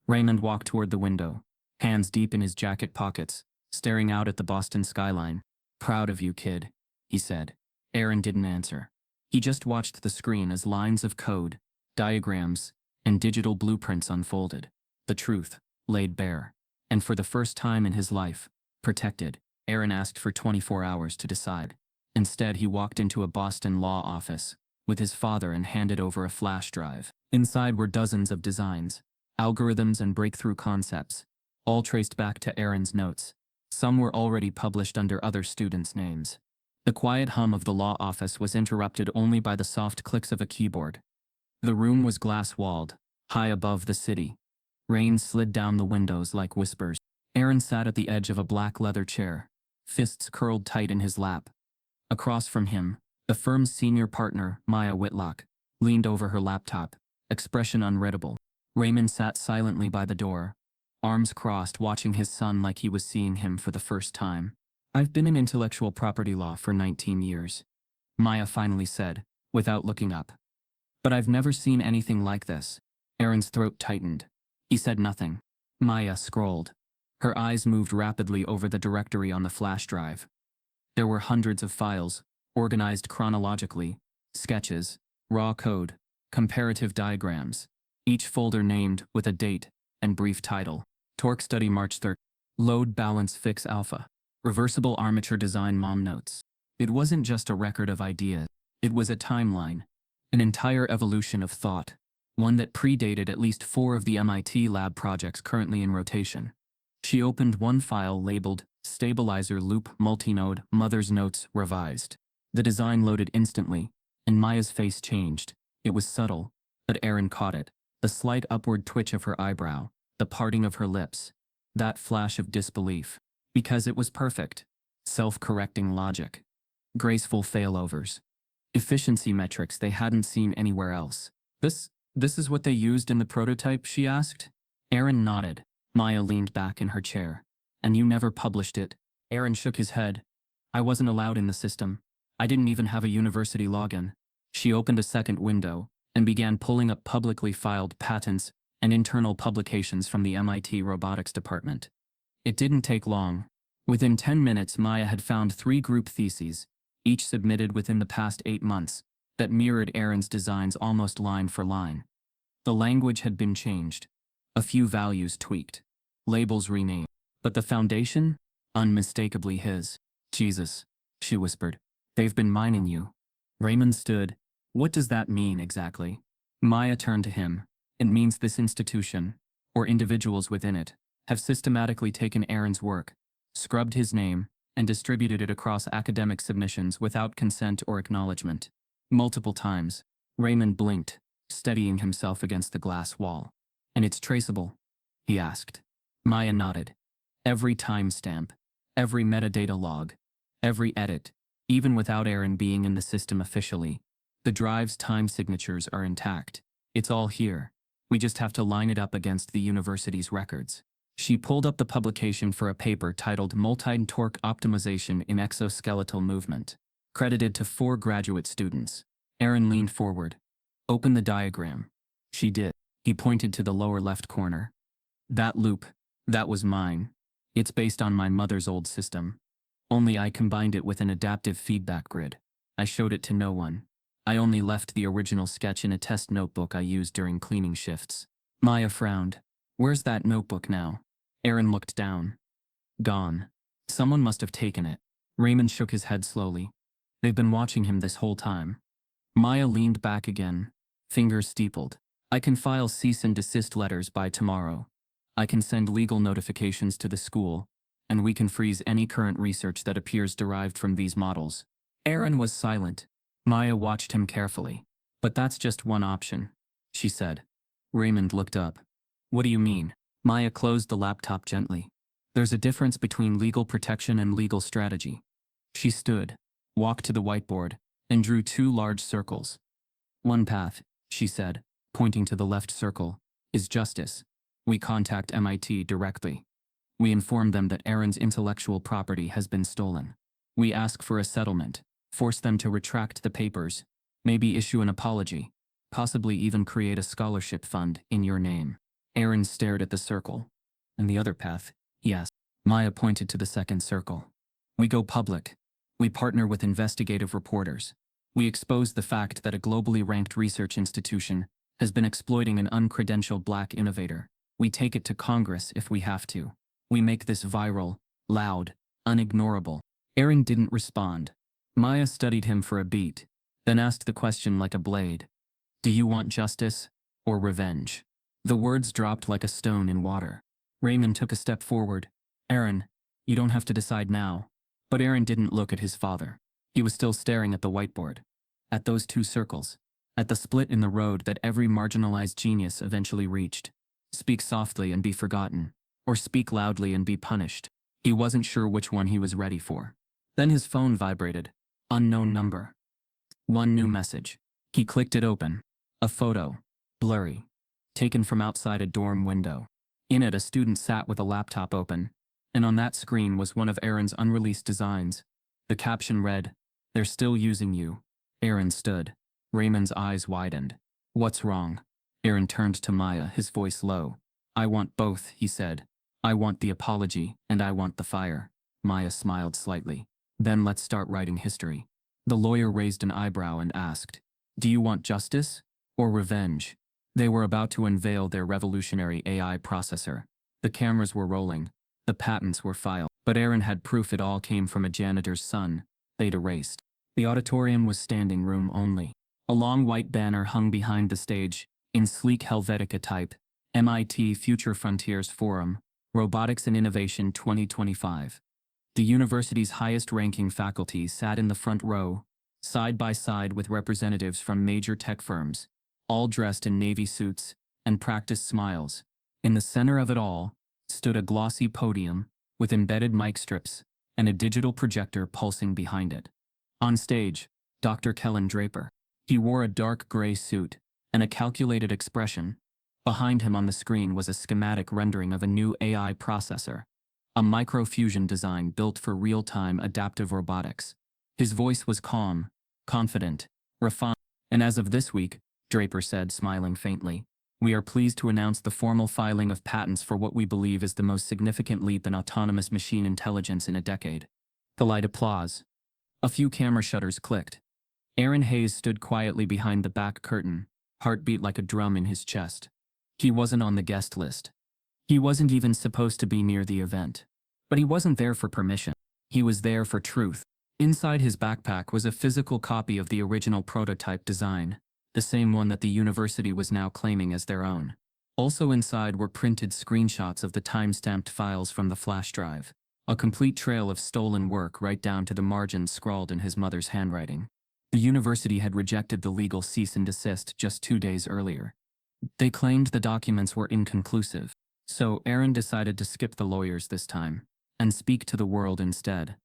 Raymond walked toward the window, hands deep in his jacket pockets, staring out at the Boston skyline. Proud of you, kid, he said. Aaron didn't answer. He just watched the screen as lines of code, diagrams, and digital blueprints unfolded. The truth, laid bare. And for the first time in his life, protected. Aaron asked for 24 hours to decide. Instead, he walked into a Boston law office, with his father and handed over a flash drive. Inside were dozens of designs, algorithms and breakthrough concepts, all traced back to Aaron's notes. Some were already published under other students' names. The quiet hum of the law office was interrupted only by the soft clicks of a keyboard. The room was glass-walled, high above the city. Rain slid down the windows like whispers. Aaron sat at the edge of a black leather chair, fists curled tight in his lap. Across from him, the firm's senior partner, Maya Whitlock, leaned over her laptop, expression unreadable. Raymond sat silently by the door, arms crossed, watching his son like he was seeing him for the first time. "I've been in intellectual property law for 19 years, Maya finally said, without looking up. "But I've never seen anything like this." Aaron's throat tightened. He said nothing. Maya scrolled. Her eyes moved rapidly over the directory on the flash drive. There were hundreds of files, organized chronologically, sketches, raw code, comparative diagrams, each folder named with a date and brief title. Torque study March 3rd. Load balance fix alpha. Reversible armature design mom notes. It wasn't just a record of ideas. It was a timeline, an entire evolution of thought, one that predated at least 4 of the MIT lab projects currently in rotation. She opened one file labeled Stabilizer Loop Multinode Mother's Notes Revised. The design loaded instantly, and Maya's face changed. It was subtle, but Aaron caught it. The slight upward twitch of her eyebrow, the parting of her lips, that flash of disbelief. Because it was perfect. Self-correcting logic. Graceful failovers. Efficiency metrics they hadn't seen anywhere else. This is what they used in the prototype?" she asked. Aaron nodded. Maya leaned back in her chair. "And you never published it?" Aaron shook his head. "I wasn't allowed in the system. I didn't even have a university login." She opened a second window and began pulling up publicly filed patents and internal publications from the MIT robotics department. It didn't take long. Within 10 minutes, Maya had found 3 group theses, each submitted within the past 8 months, that mirrored Aaron's designs almost line for line. The language had been changed, a few values tweaked, labels renamed, but the foundation? Unmistakably his. "Jesus," she whispered. "They've been mining you." Raymond stood. "What does that mean exactly?" Maya turned to him. "It means this institution, or individuals within it, have systematically taken Aaron's work, scrubbed his name, and distributed it across academic submissions without consent or acknowledgement. Multiple times." Raymond blinked, steadying himself against the glass wall. "And it's traceable?" he asked. Maya nodded. "Every timestamp, every metadata log, every edit, even without Aaron being in the system officially. The drive's time signatures are intact. It's all here. We just have to line it up against the university's records." She pulled up the publication for a paper titled Multi-Torque Optimization in Exoskeletal Movement, credited to 4 graduate students. Aaron leaned forward. "Open the diagram." She did. He pointed to the lower left corner. "That loop, that was mine. It's based on my mother's old system. Only I combined it with an adaptive feedback grid. I showed it to no one. I only left the original sketch in a test notebook I used during cleaning shifts." Maya frowned. "Where's that notebook now?" Aaron looked down. "Gone. Someone must have taken it." Raymond shook his head slowly. "They've been watching him this whole time." Maya leaned back again, fingers steepled. "I can file cease and desist letters by tomorrow. I can send legal notifications to the school, and we can freeze any current research that appears derived from these models." Aaron was silent. Maya watched him carefully. "But that's just one option," she said. Raymond looked up. "What do you mean?" Maya closed the laptop gently. "There's a difference between legal protection and legal strategy." She stood, walked to the whiteboard, and drew 2 large circles. "One path," she said, pointing to the left circle, "is justice. We contact MIT directly. We inform them that Aaron's intellectual property has been stolen. We ask for a settlement, force them to retract the papers, maybe issue an apology, possibly even create a scholarship fund in your name." Aaron stared at the circle. "And the other path?" he asked. Maya pointed to the second circle. "We go public. We partner with investigative reporters. We expose the fact that a globally ranked research institution has been exploiting an uncredentialed black innovator. We take it to Congress if we have to. We make this viral, loud, unignorable." Aaron didn't respond. Maya studied him for a beat, then asked the question like a blade. Do you want justice or revenge? The words dropped like a stone in water. Raymond took a step forward. Aaron, you don't have to decide now. But Aaron didn't look at his father. He was still staring at the whiteboard. At those two circles. At the split in the road that every marginalized genius eventually reached. Speak softly and be forgotten. Or speak loudly and be punished. He wasn't sure which one he was ready for. Then his phone vibrated. Unknown number. One new message. He clicked it open. A photo. Blurry. Taken from outside a dorm window. In it, a student sat with a laptop open. And on that screen was one of Aaron's unreleased designs. The caption read, "They're still using you." Aaron stood. Raymond's eyes widened. What's wrong? Aaron turned to Maya, his voice low. I want both, he said. I want the apology, and I want the fire. Maya smiled slightly. Then let's start writing history. The lawyer raised an eyebrow and asked, do you want justice or revenge? They were about to unveil their revolutionary AI processor. The cameras were rolling. The patents were filed. But Aaron had proof it all came from a janitor's son. They'd erased. The auditorium was standing room only. A long white banner hung behind the stage, in sleek Helvetica type, MIT Future Frontiers Forum, Robotics and Innovation 2025. The university's highest-ranking faculty sat in the front row, side by side with representatives from major tech firms, all dressed in navy suits and practiced smiles. In the center of it all stood a glossy podium with embedded mic strips and a digital projector pulsing behind it. On stage, Dr. Kellen Draper. He wore a dark gray suit and a calculated expression. Behind him on the screen was a schematic rendering of a new AI processor, a microfusion design built for real-time adaptive robotics. His voice was calm, confident, refined. And as of this week, Draper said, smiling faintly, we are pleased to announce the formal filing of patents for what we believe is the most significant leap in autonomous machine intelligence in a decade. Polite applause. A few camera shutters clicked. Aaron Hayes stood quietly behind the back curtain, heartbeat like a drum in his chest. He wasn't on the guest list. He wasn't even supposed to be near the event. But he wasn't there for permission. He was there for truth. Inside his backpack was a physical copy of the original prototype design, the same one that the university was now claiming as their own. Also inside were printed screenshots of the time-stamped files from the flash drive, a complete trail of stolen work right down to the margins scrawled in his mother's handwriting. The university had rejected the legal cease and desist just 2 days earlier. They claimed the documents were inconclusive, so Aaron decided to skip the lawyers this time and speak to the world instead,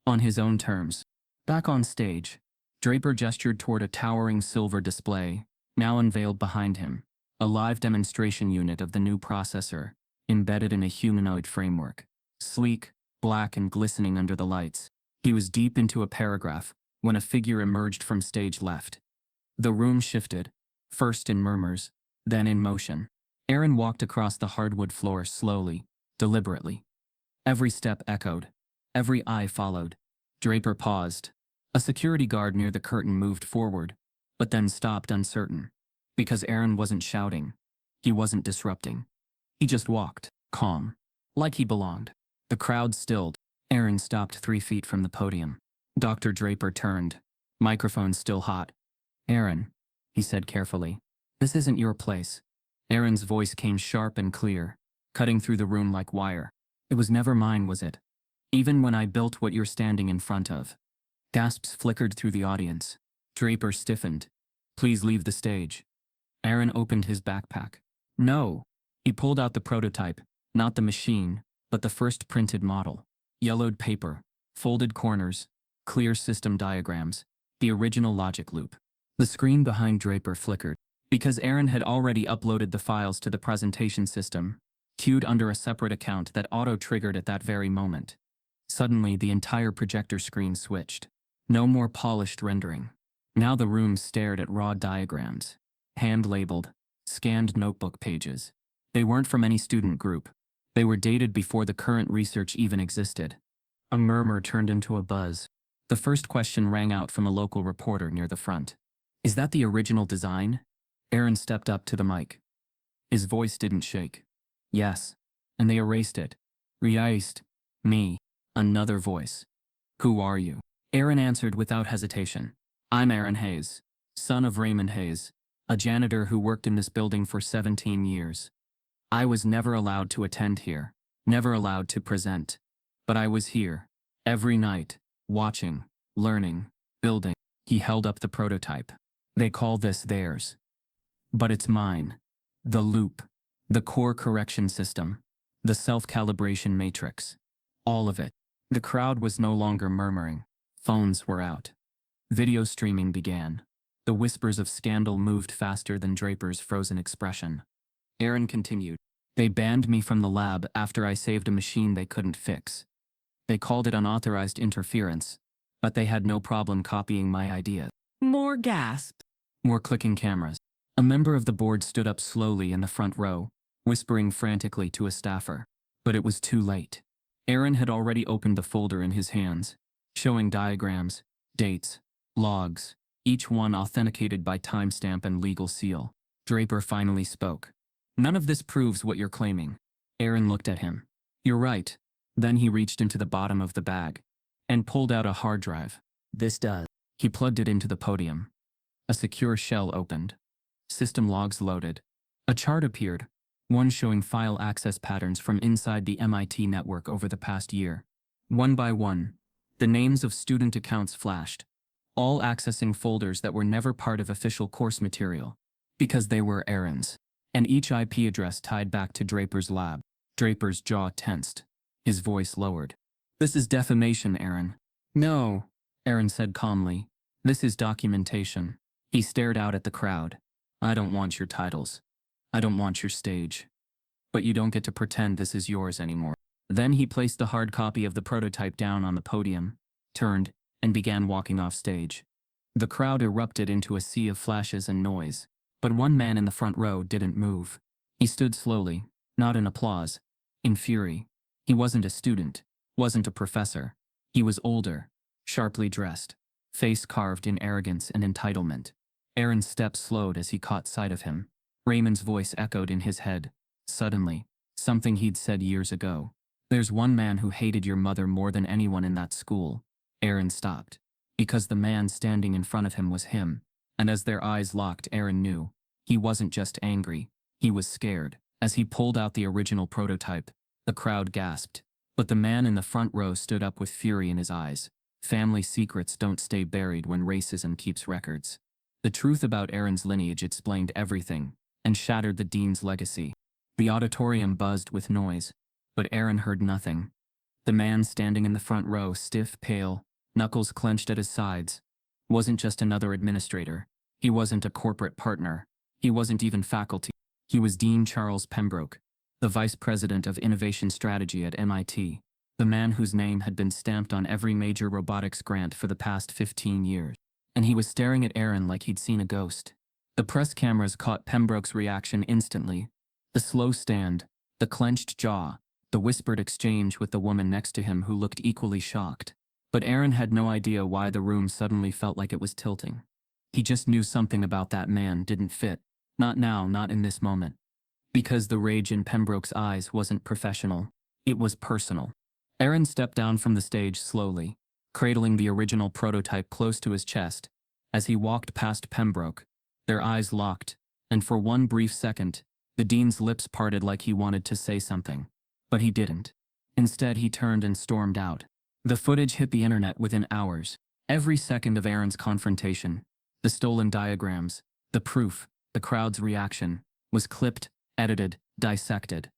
on his own terms. Back on stage, Draper gestured toward a towering silver display, now unveiled behind him, a live demonstration unit of the new processor, embedded in a humanoid framework. Sleek, black and glistening under the lights, he was deep into a paragraph when a figure emerged from stage left. The room shifted, first in murmurs, then in motion. Aaron walked across the hardwood floor slowly, deliberately. Every step echoed. Every eye followed. Draper paused. A security guard near the curtain moved forward, but then stopped uncertain. Because Aaron wasn't shouting. He wasn't disrupting. He just walked, calm, like he belonged. The crowd stilled. Aaron stopped 3 feet from the podium. Dr. Draper turned, microphone still hot. Aaron, he said carefully, this isn't your place. Aaron's voice came sharp and clear, cutting through the room like wire. It was never mine, was it? Even when I built what you're standing in front of. Gasps flickered through the audience. Draper stiffened. Please leave the stage. Aaron opened his backpack. No. He pulled out the prototype, not the machine, but the first printed model. Yellowed paper, folded corners, clear system diagrams, the original logic loop. The screen behind Draper flickered, because Aaron had already uploaded the files to the presentation system, queued under a separate account that auto-triggered at that very moment. Suddenly, the entire projector screen switched. No more polished rendering. Now the room stared at raw diagrams, hand-labeled, scanned notebook pages. They weren't from any student group. They were dated before the current research even existed. A murmur turned into a buzz. The first question rang out from a local reporter near the front. Is that the original design? Aaron stepped up to the mic. His voice didn't shake. Yes. And they erased it. Erased. Me. Another voice. Who are you? Aaron answered without hesitation. I'm Aaron Hayes, son of Raymond Hayes, a janitor who worked in this building for 17 years. I was never allowed to attend here, never allowed to present. But I was here, every night, watching, learning, building. He held up the prototype. They call this theirs. But it's mine. The loop, the core correction system, the self-calibration matrix. All of it. The crowd was no longer murmuring. Phones were out. Video streaming began. The whispers of scandal moved faster than Draper's frozen expression. Aaron continued. They banned me from the lab after I saved a machine they couldn't fix. They called it unauthorized interference, but they had no problem copying my idea. More gasp. More clicking cameras. A member of the board stood up slowly in the front row, whispering frantically to a staffer. But it was too late. Aaron had already opened the folder in his hands, showing diagrams, dates, logs, each one authenticated by timestamp and legal seal. Draper finally spoke. None of this proves what you're claiming. Aaron looked at him. You're right. Then he reached into the bottom of the bag and pulled out a hard drive. This does. He plugged it into the podium. A secure shell opened. System logs loaded. A chart appeared, one showing file access patterns from inside the MIT network over the past year. One by one, the names of student accounts flashed, all accessing folders that were never part of official course material, because they were Aaron's, and each IP address tied back to Draper's lab. Draper's jaw tensed. His voice lowered. This is defamation, Aaron. No, Aaron said calmly. This is documentation. He stared out at the crowd. I don't want your titles. I don't want your stage. But you don't get to pretend this is yours anymore. Then he placed the hard copy of the prototype down on the podium, turned, and began walking off stage. The crowd erupted into a sea of flashes and noise, but one man in the front row didn't move. He stood slowly, not in applause, in fury. He wasn't a student, wasn't a professor. He was older, sharply dressed, face carved in arrogance and entitlement. Aaron's steps slowed as he caught sight of him. Raymond's voice echoed in his head. Suddenly, something he'd said years ago. There's one man who hated your mother more than anyone in that school. Aaron stopped, because the man standing in front of him was him, and as their eyes locked, Aaron knew. He wasn't just angry, he was scared. As he pulled out the original prototype, the crowd gasped, but the man in the front row stood up with fury in his eyes. Family secrets don't stay buried when racism keeps records. The truth about Aaron's lineage explained everything, and shattered the dean's legacy. The auditorium buzzed with noise, but Aaron heard nothing. The man standing in the front row, stiff, pale, knuckles clenched at his sides, wasn't just another administrator. He wasn't a corporate partner. He wasn't even faculty. He was Dean Charles Pembroke, the vice president of innovation strategy at MIT, the man whose name had been stamped on every major robotics grant for the past 15 years. And he was staring at Aaron like he'd seen a ghost. The press cameras caught Pembroke's reaction instantly. The slow stand, the clenched jaw, the whispered exchange with the woman next to him who looked equally shocked. But Aaron had no idea why the room suddenly felt like it was tilting. He just knew something about that man didn't fit. Not now, not in this moment. Because the rage in Pembroke's eyes wasn't professional. It was personal. Aaron stepped down from the stage slowly, cradling the original prototype close to his chest. As he walked past Pembroke, their eyes locked, and for one brief second, the dean's lips parted like he wanted to say something. But he didn't. Instead, he turned and stormed out. The footage hit the internet within hours. Every second of Aaron's confrontation, the stolen diagrams, the proof, the crowd's reaction, was clipped, edited, dissected.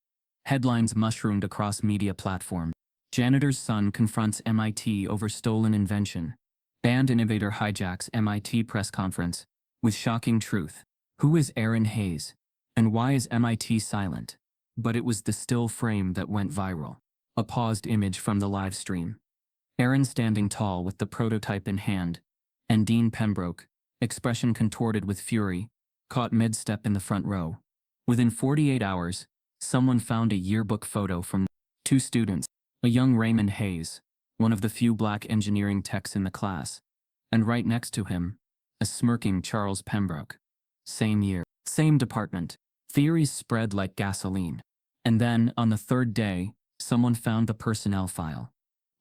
Headlines mushroomed across media platforms. Janitor's son confronts MIT over stolen invention. Banned innovator hijacks MIT press conference. With shocking truth. Who is Aaron Hayes? And why is MIT silent? But it was the still frame that went viral. A paused image from the live stream. Aaron standing tall with the prototype in hand, and Dean Pembroke, expression contorted with fury, caught mid-step in the front row. Within 48 hours, someone found a yearbook photo from two students, a young Raymond Hayes, one of the few black engineering techs in the class, and right next to him, a smirking Charles Pembroke. Same year, same department. Theories spread like gasoline. And then, on the third day, someone found the personnel file.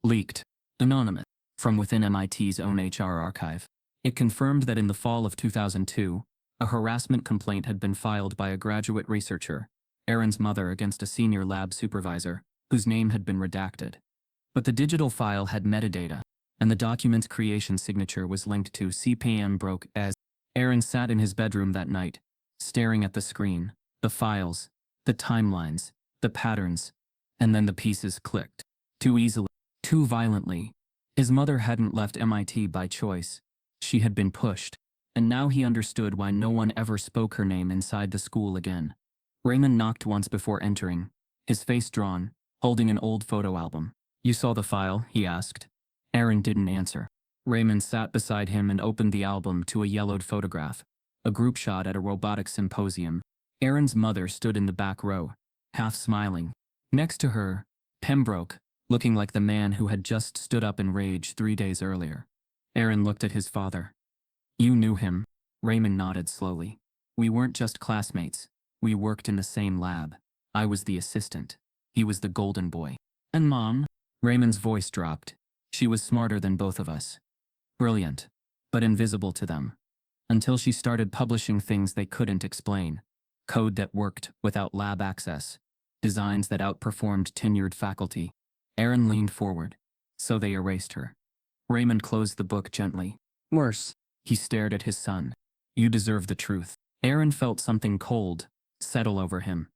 Leaked. Anonymous. From within MIT's own HR archive. It confirmed that in the fall of 2002, a harassment complaint had been filed by a graduate researcher, Aaron's mother, against a senior lab supervisor, whose name had been redacted. But the digital file had metadata, and the document's creation signature was linked to CPM broke as. Aaron sat in his bedroom that night, staring at the screen, the files, the timelines, the patterns, and then the pieces clicked. Too easily, too violently. His mother hadn't left MIT by choice. She had been pushed, and now he understood why no one ever spoke her name inside the school again. Raymond knocked once before entering, his face drawn, holding an old photo album. "You saw the file?" he asked. Aaron didn't answer. Raymond sat beside him and opened the album to a yellowed photograph, a group shot at a robotics symposium. Aaron's mother stood in the back row, half smiling. Next to her, Pembroke, looking like the man who had just stood up in rage 3 days earlier. Aaron looked at his father. "You knew him?" Raymond nodded slowly. "We weren't just classmates. We worked in the same lab. I was the assistant. He was the golden boy." "And Mom?" Raymond's voice dropped. "She was smarter than both of us. Brilliant, but invisible to them. Until she started publishing things they couldn't explain. Code that worked without lab access. Designs that outperformed tenured faculty." Aaron leaned forward. "So they erased her." Raymond closed the book gently. Worse. He stared at his son. "You deserve the truth." Aaron felt something cold settle over him.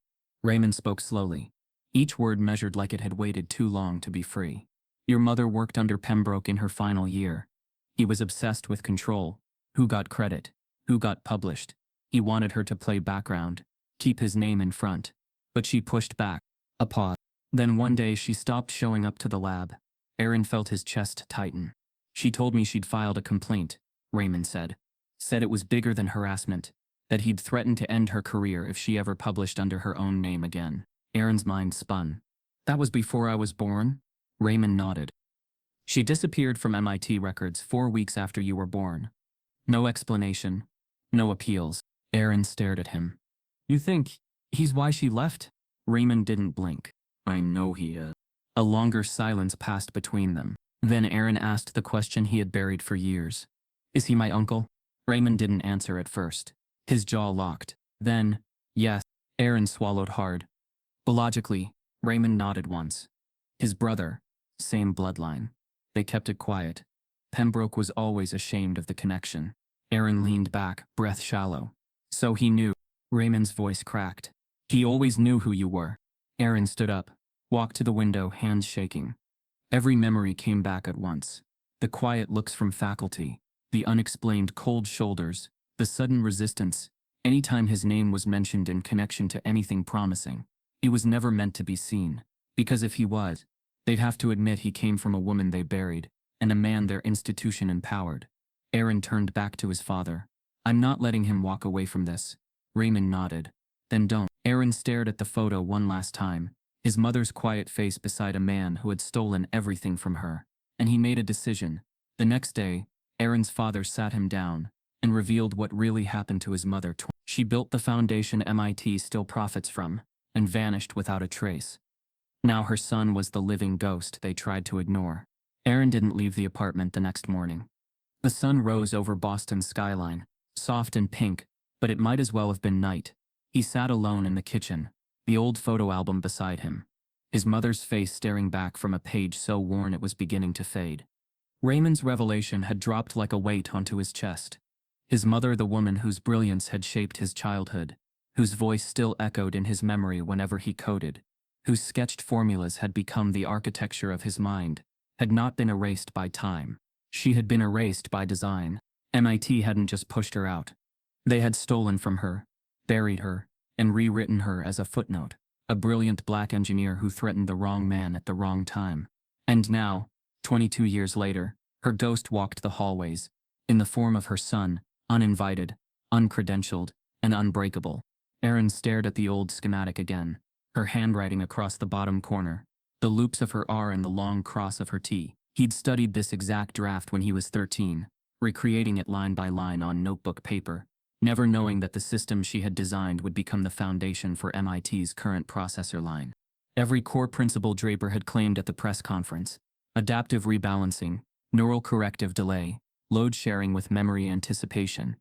Raymond spoke slowly, each word measured like it had waited too long to be free. "Your mother worked under Pembroke in her final year. He was obsessed with control. Who got credit? Who got published? He wanted her to play background, keep his name in front. But she pushed back." A pause. "Then one day she stopped showing up to the lab." Aaron felt his chest tighten. "She told me she'd filed a complaint," Raymond said. "Said it was bigger than harassment, that he'd threatened to end her career if she ever published under her own name again." Aaron's mind spun. "That was before I was born?" Raymond nodded. "She disappeared from MIT records 4 weeks after you were born. No explanation, no appeals." Aaron stared at him. "You think he's why she left?" Raymond didn't blink. "I know he is." A longer silence passed between them. Then Aaron asked the question he had buried for years. "Is he my uncle?" Raymond didn't answer at first. His jaw locked. Then, "Yes." Aaron swallowed hard. Logically, Raymond nodded once. "His brother, same bloodline." They kept it quiet. Pembroke was always ashamed of the connection. Aaron leaned back, breath shallow. "So he knew." Raymond's voice cracked. "He always knew who you were." Aaron stood up, walked to the window, hands shaking. Every memory came back at once. The quiet looks from faculty, the unexplained cold shoulders, the sudden resistance, anytime his name was mentioned in connection to anything promising. He was never meant to be seen, because if he was, they'd have to admit he came from a woman they buried, and a man their institution empowered. Aaron turned back to his father. "I'm not letting him walk away from this." Raymond nodded. "Then don't." Aaron stared at the photo one last time, his mother's quiet face beside a man who had stolen everything from her. And he made a decision. The next day, Aaron's father sat him down and revealed what really happened to his mother. She built the foundation MIT still profits from, and vanished without a trace. Now her son was the living ghost they tried to ignore. Aaron didn't leave the apartment the next morning. The sun rose over Boston's skyline, soft and pink, but it might as well have been night. He sat alone in the kitchen, the old photo album beside him, his mother's face staring back from a page so worn it was beginning to fade. Raymond's revelation had dropped like a weight onto his chest. His mother, the woman whose brilliance had shaped his childhood, whose voice still echoed in his memory whenever he coded, whose sketched formulas had become the architecture of his mind, had not been erased by time. She had been erased by design. MIT hadn't just pushed her out. They had stolen from her, buried her, and rewritten her as a footnote, a brilliant black engineer who threatened the wrong man at the wrong time. And now, 22 years later, her ghost walked the hallways, in the form of her son, uninvited, uncredentialed, and unbreakable. Aaron stared at the old schematic again, her handwriting across the bottom corner, the loops of her R and the long cross of her T. He'd studied this exact draft when he was 13, recreating it line by line on notebook paper, never knowing that the system she had designed would become the foundation for MIT's current processor line. Every core principle Draper had claimed at the press conference: adaptive rebalancing, neural corrective delay, load sharing with memory anticipation,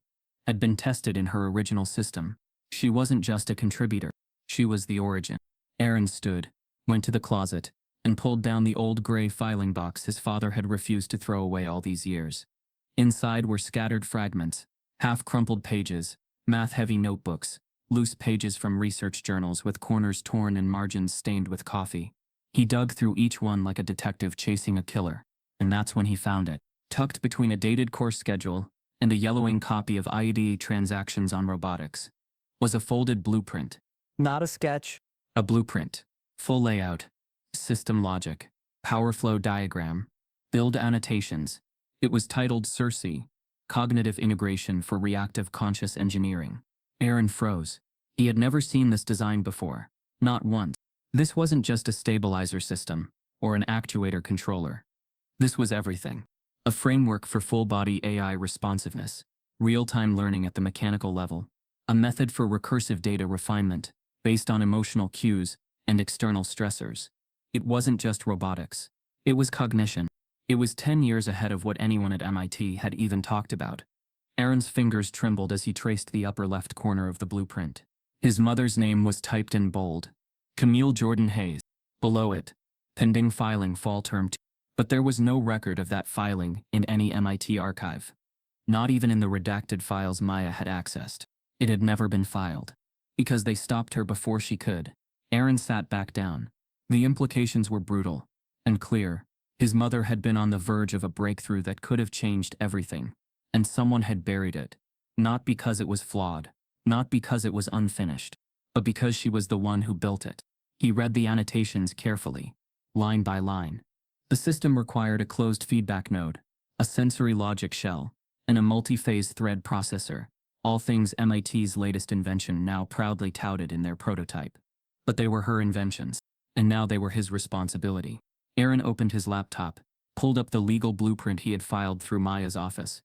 had been tested in her original system. She wasn't just a contributor, she was the origin. Aaron stood, went to the closet, and pulled down the old gray filing box his father had refused to throw away all these years. Inside were scattered fragments, half-crumpled pages, math-heavy notebooks, loose pages from research journals with corners torn and margins stained with coffee. He dug through each one like a detective chasing a killer, and that's when he found it. Tucked between a dated course schedule and a yellowing copy of IED Transactions on Robotics was a folded blueprint. Not a sketch. A blueprint. Full layout. System logic. Power flow diagram. Build annotations. It was titled CIRCE, Cognitive Integration for Reactive Conscious Engineering. Aaron froze. He had never seen this design before. Not once. This wasn't just a stabilizer system or an actuator controller. This was everything. A framework for full-body AI responsiveness, real-time learning at the mechanical level, a method for recursive data refinement based on emotional cues and external stressors. It wasn't just robotics. It was cognition. It was 10 years ahead of what anyone at MIT had even talked about. Aaron's fingers trembled as he traced the upper left corner of the blueprint. His mother's name was typed in bold. Camille Jordan Hayes. Below it, pending filing fall term 2. But there was no record of that filing in any MIT archive. Not even in the redacted files Maya had accessed. It had never been filed. Because they stopped her before she could. Aaron sat back down. The implications were brutal and clear. His mother had been on the verge of a breakthrough that could have changed everything. And someone had buried it. Not because it was flawed. Not because it was unfinished. But because she was the one who built it. He read the annotations carefully, line by line. The system required a closed feedback node, a sensory logic shell, and a multi-phase thread processor, all things MIT's latest invention now proudly touted in their prototype. But they were her inventions, and now they were his responsibility. Aaron opened his laptop, pulled up the legal blueprint he had filed through Maya's office.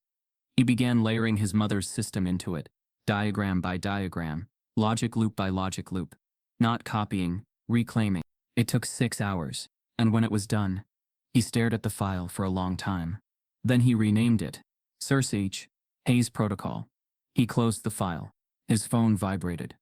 He began layering his mother's system into it, diagram by diagram, logic loop by logic loop. Not copying, reclaiming. It took 6 hours, and when it was done, he stared at the file for a long time. Then he renamed it, CIRCE, Hayes Protocol. He closed the file. His phone vibrated.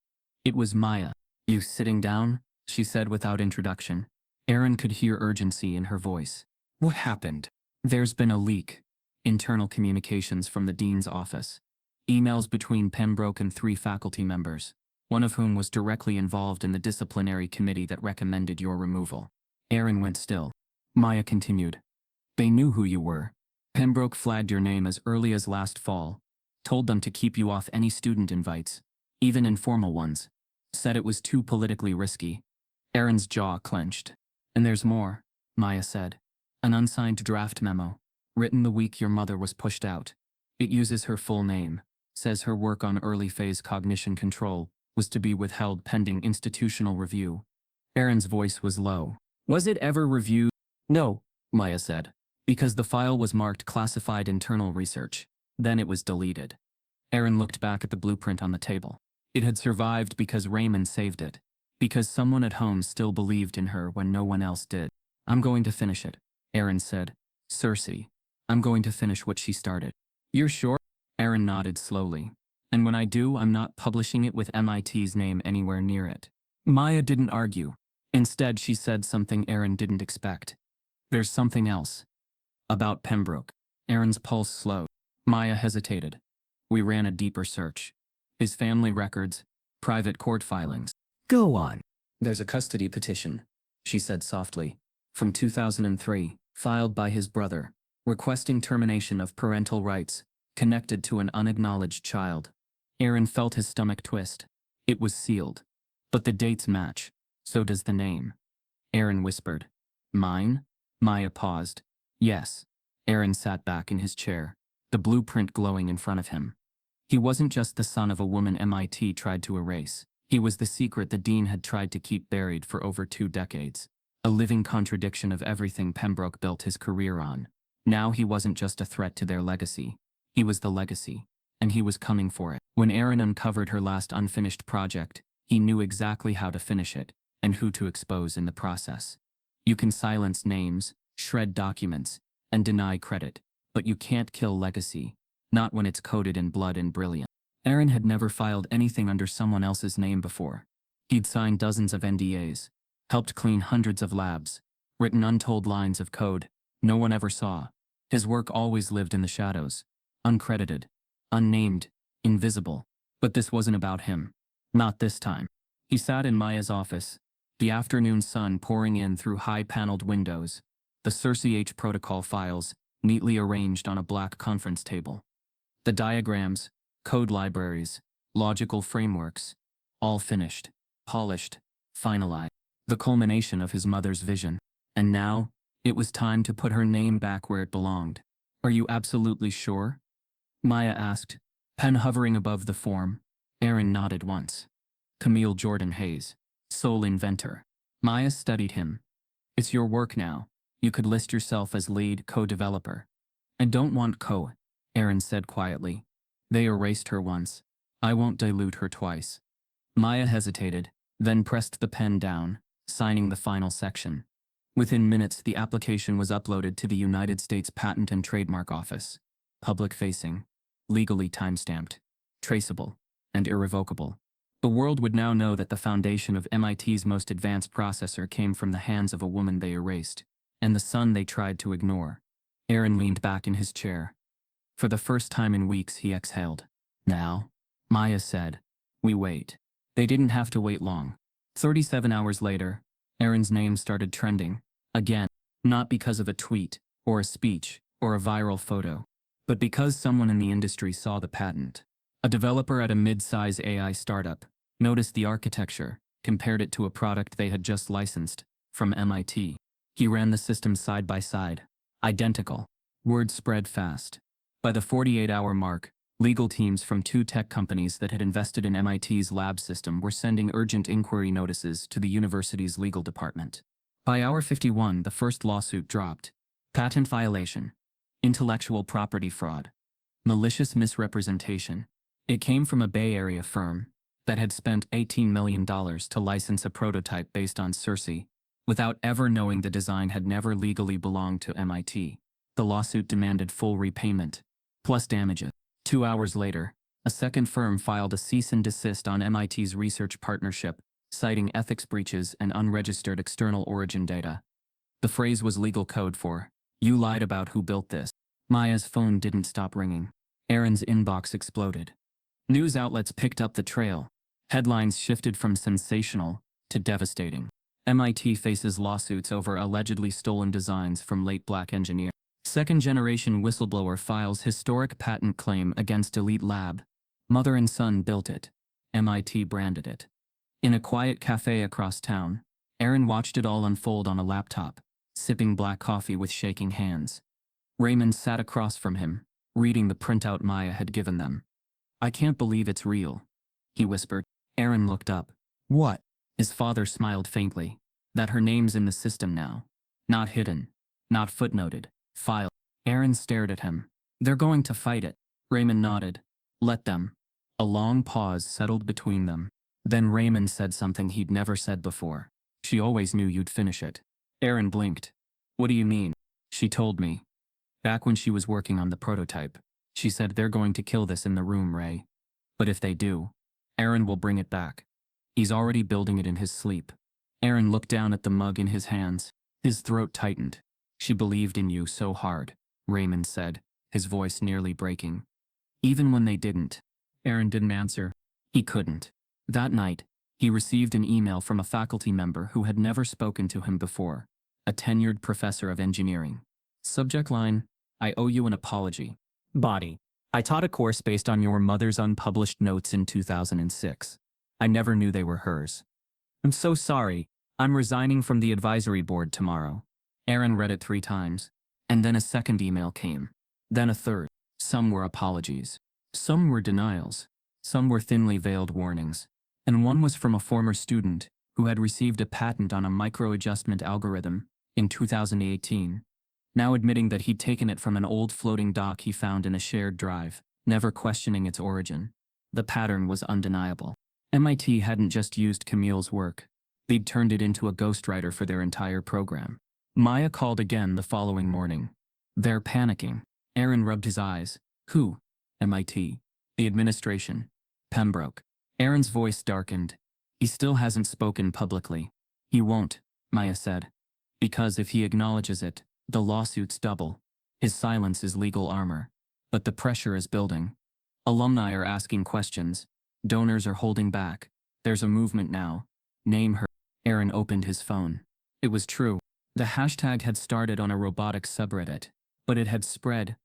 It was Maya. "You sitting down?" she said without introduction. Aaron could hear urgency in her voice. "What happened?" "There's been a leak." Internal communications from the dean's office. Emails between Pembroke and 3 faculty members, one of whom was directly involved in the disciplinary committee that recommended your removal. Aaron went still. Maya continued. "They knew who you were. Pembroke flagged your name as early as last fall, told them to keep you off any student invites, even informal ones. Said it was too politically risky." Aaron's jaw clenched. "And there's more," Maya said. "An unsigned draft memo, written the week your mother was pushed out. It uses her full name, says her work on early phase cognition control was to be withheld pending institutional review." Aaron's voice was low. "Was it ever reviewed?" "No," Maya said, "because the file was marked classified internal research. Then it was deleted." Aaron looked back at the blueprint on the table. It had survived because Raymond saved it. Because someone at home still believed in her when no one else did. "I'm going to finish it," Aaron said. "CIRCE. I'm going to finish what she started." "You're sure?" Aaron nodded slowly. "And when I do, I'm not publishing it with MIT's name anywhere near it." Maya didn't argue. Instead, she said something Aaron didn't expect. "There's something else." "About Pembroke." Aaron's pulse slowed. Maya hesitated. "We ran a deeper search. His family records, private court filings." Go on. "There's a custody petition," she said softly, from 2003, filed by his brother, requesting termination of parental rights, connected to an unacknowledged child. Aaron felt his stomach twist. It was sealed. But the dates match. So does the name. Aaron whispered. "Mine?" Maya paused. "Yes." Aaron sat back in his chair, the blueprint glowing in front of him. He wasn't just the son of a woman MIT tried to erase. He was the secret the dean had tried to keep buried for over 2 decades. A living contradiction of everything Pembroke built his career on. Now he wasn't just a threat to their legacy. He was the legacy. And he was coming for it. When Aaron uncovered her last unfinished project, he knew exactly how to finish it, and who to expose in the process. You can silence names, shred documents, and deny credit, But you can't kill legacy. Not when it's coated in blood and brilliance. Aaron had never filed anything under someone else's name before. He'd signed dozens of NDAs, helped clean hundreds of labs, written untold lines of code no one ever saw. His work always lived in the shadows, uncredited, unnamed, invisible. But this wasn't about him. Not this time. He sat in Maya's office, the afternoon sun pouring in through high-paneled windows, the CERCH protocol files neatly arranged on a black conference table. The diagrams, code libraries, logical frameworks, all finished, polished, finalized. The culmination of his mother's vision. And now, it was time to put her name back where it belonged. Are you absolutely sure? Maya asked, pen hovering above the form. Aaron nodded once. Camille Jordan Hayes, sole inventor. Maya studied him. It's your work now. You could list yourself as lead co-developer. I don't want co, Aaron said quietly. They erased her once. I won't dilute her twice. Maya hesitated, then pressed the pen down, signing the final section. Within minutes, the application was uploaded to the United States Patent and Trademark Office. Public-facing, legally time-stamped, traceable, and irrevocable. The world would now know that the foundation of MIT's most advanced processor came from the hands of a woman they erased, and the son they tried to ignore. Aaron leaned back in his chair. For the first time in weeks, he exhaled. Now, Maya said, we wait. They didn't have to wait long. 37 hours later, Aaron's name started trending. Again, not because of a tweet, or a speech, or a viral photo, but because someone in the industry saw the patent. A developer at a mid-size AI startup noticed the architecture, compared it to a product they had just licensed from MIT. He ran the system side by side. Identical. Word spread fast. By the 48-hour mark, legal teams from 2 tech companies that had invested in MIT's lab system were sending urgent inquiry notices to the university's legal department. By hour 51, the first lawsuit dropped. Patent violation. Intellectual property fraud. Malicious misrepresentation. It came from a Bay Area firm that had spent $18 million to license a prototype based on CERCH, without ever knowing the design had never legally belonged to MIT. The lawsuit demanded full repayment, plus damages. 2 hours later, a second firm filed a cease and desist on MIT's research partnership, citing ethics breaches and unregistered external origin data. The phrase was legal code for, you lied about who built this. Maya's phone didn't stop ringing. Aaron's inbox exploded. News outlets picked up the trail. Headlines shifted from sensational to devastating. MIT faces lawsuits over allegedly stolen designs from late black engineer. Second-generation whistleblower files historic patent claim against elite lab. Mother and son built it. MIT branded it. In a quiet cafe across town, Aaron watched it all unfold on a laptop, sipping black coffee with shaking hands. Raymond sat across from him, reading the printout Maya had given them. I can't believe it's real, he whispered. Aaron looked up. What? His father smiled faintly. That her name's in the system now. Not hidden. Not footnoted. File. Aaron stared at him. They're going to fight it. Raymond nodded. Let them. A long pause settled between them. Then Raymond said something he'd never said before. She always knew you'd finish it. Aaron blinked. What do you mean? She told me. Back when she was working on the prototype. She said they're going to kill this in the room, Ray. But if they do, Aaron will bring it back. He's already building it in his sleep. Aaron looked down at the mug in his hands. His throat tightened. She believed in you so hard, Raymond said, his voice nearly breaking. Even when they didn't. Aaron didn't answer. He couldn't. That night, he received an email from a faculty member who had never spoken to him before, a tenured professor of engineering. Subject line, I owe you an apology. Body. I taught a course based on your mother's unpublished notes in 2006. I never knew they were hers. I'm so sorry. I'm resigning from the advisory board tomorrow. Aaron read it 3 times, and then a second email came. Then a third. Some were apologies. Some were denials. Some were thinly veiled warnings. And one was from a former student who had received a patent on a micro-adjustment algorithm in 2018, now admitting that he'd taken it from an old floating dock he found in a shared drive, never questioning its origin. The pattern was undeniable. MIT hadn't just used Camille's work. They'd turned it into a ghostwriter for their entire program. Maya called again the following morning. They're panicking. Aaron rubbed his eyes. Who? MIT. The administration. Pembroke. Aaron's voice darkened. He still hasn't spoken publicly. He won't, Maya said. Because if he acknowledges it, the lawsuits double. His silence is legal armor. But the pressure is building. Alumni are asking questions. Donors are holding back. There's a movement now. Name her. Aaron opened his phone. It was true. The hashtag had started on a robotics subreddit, but it had spread.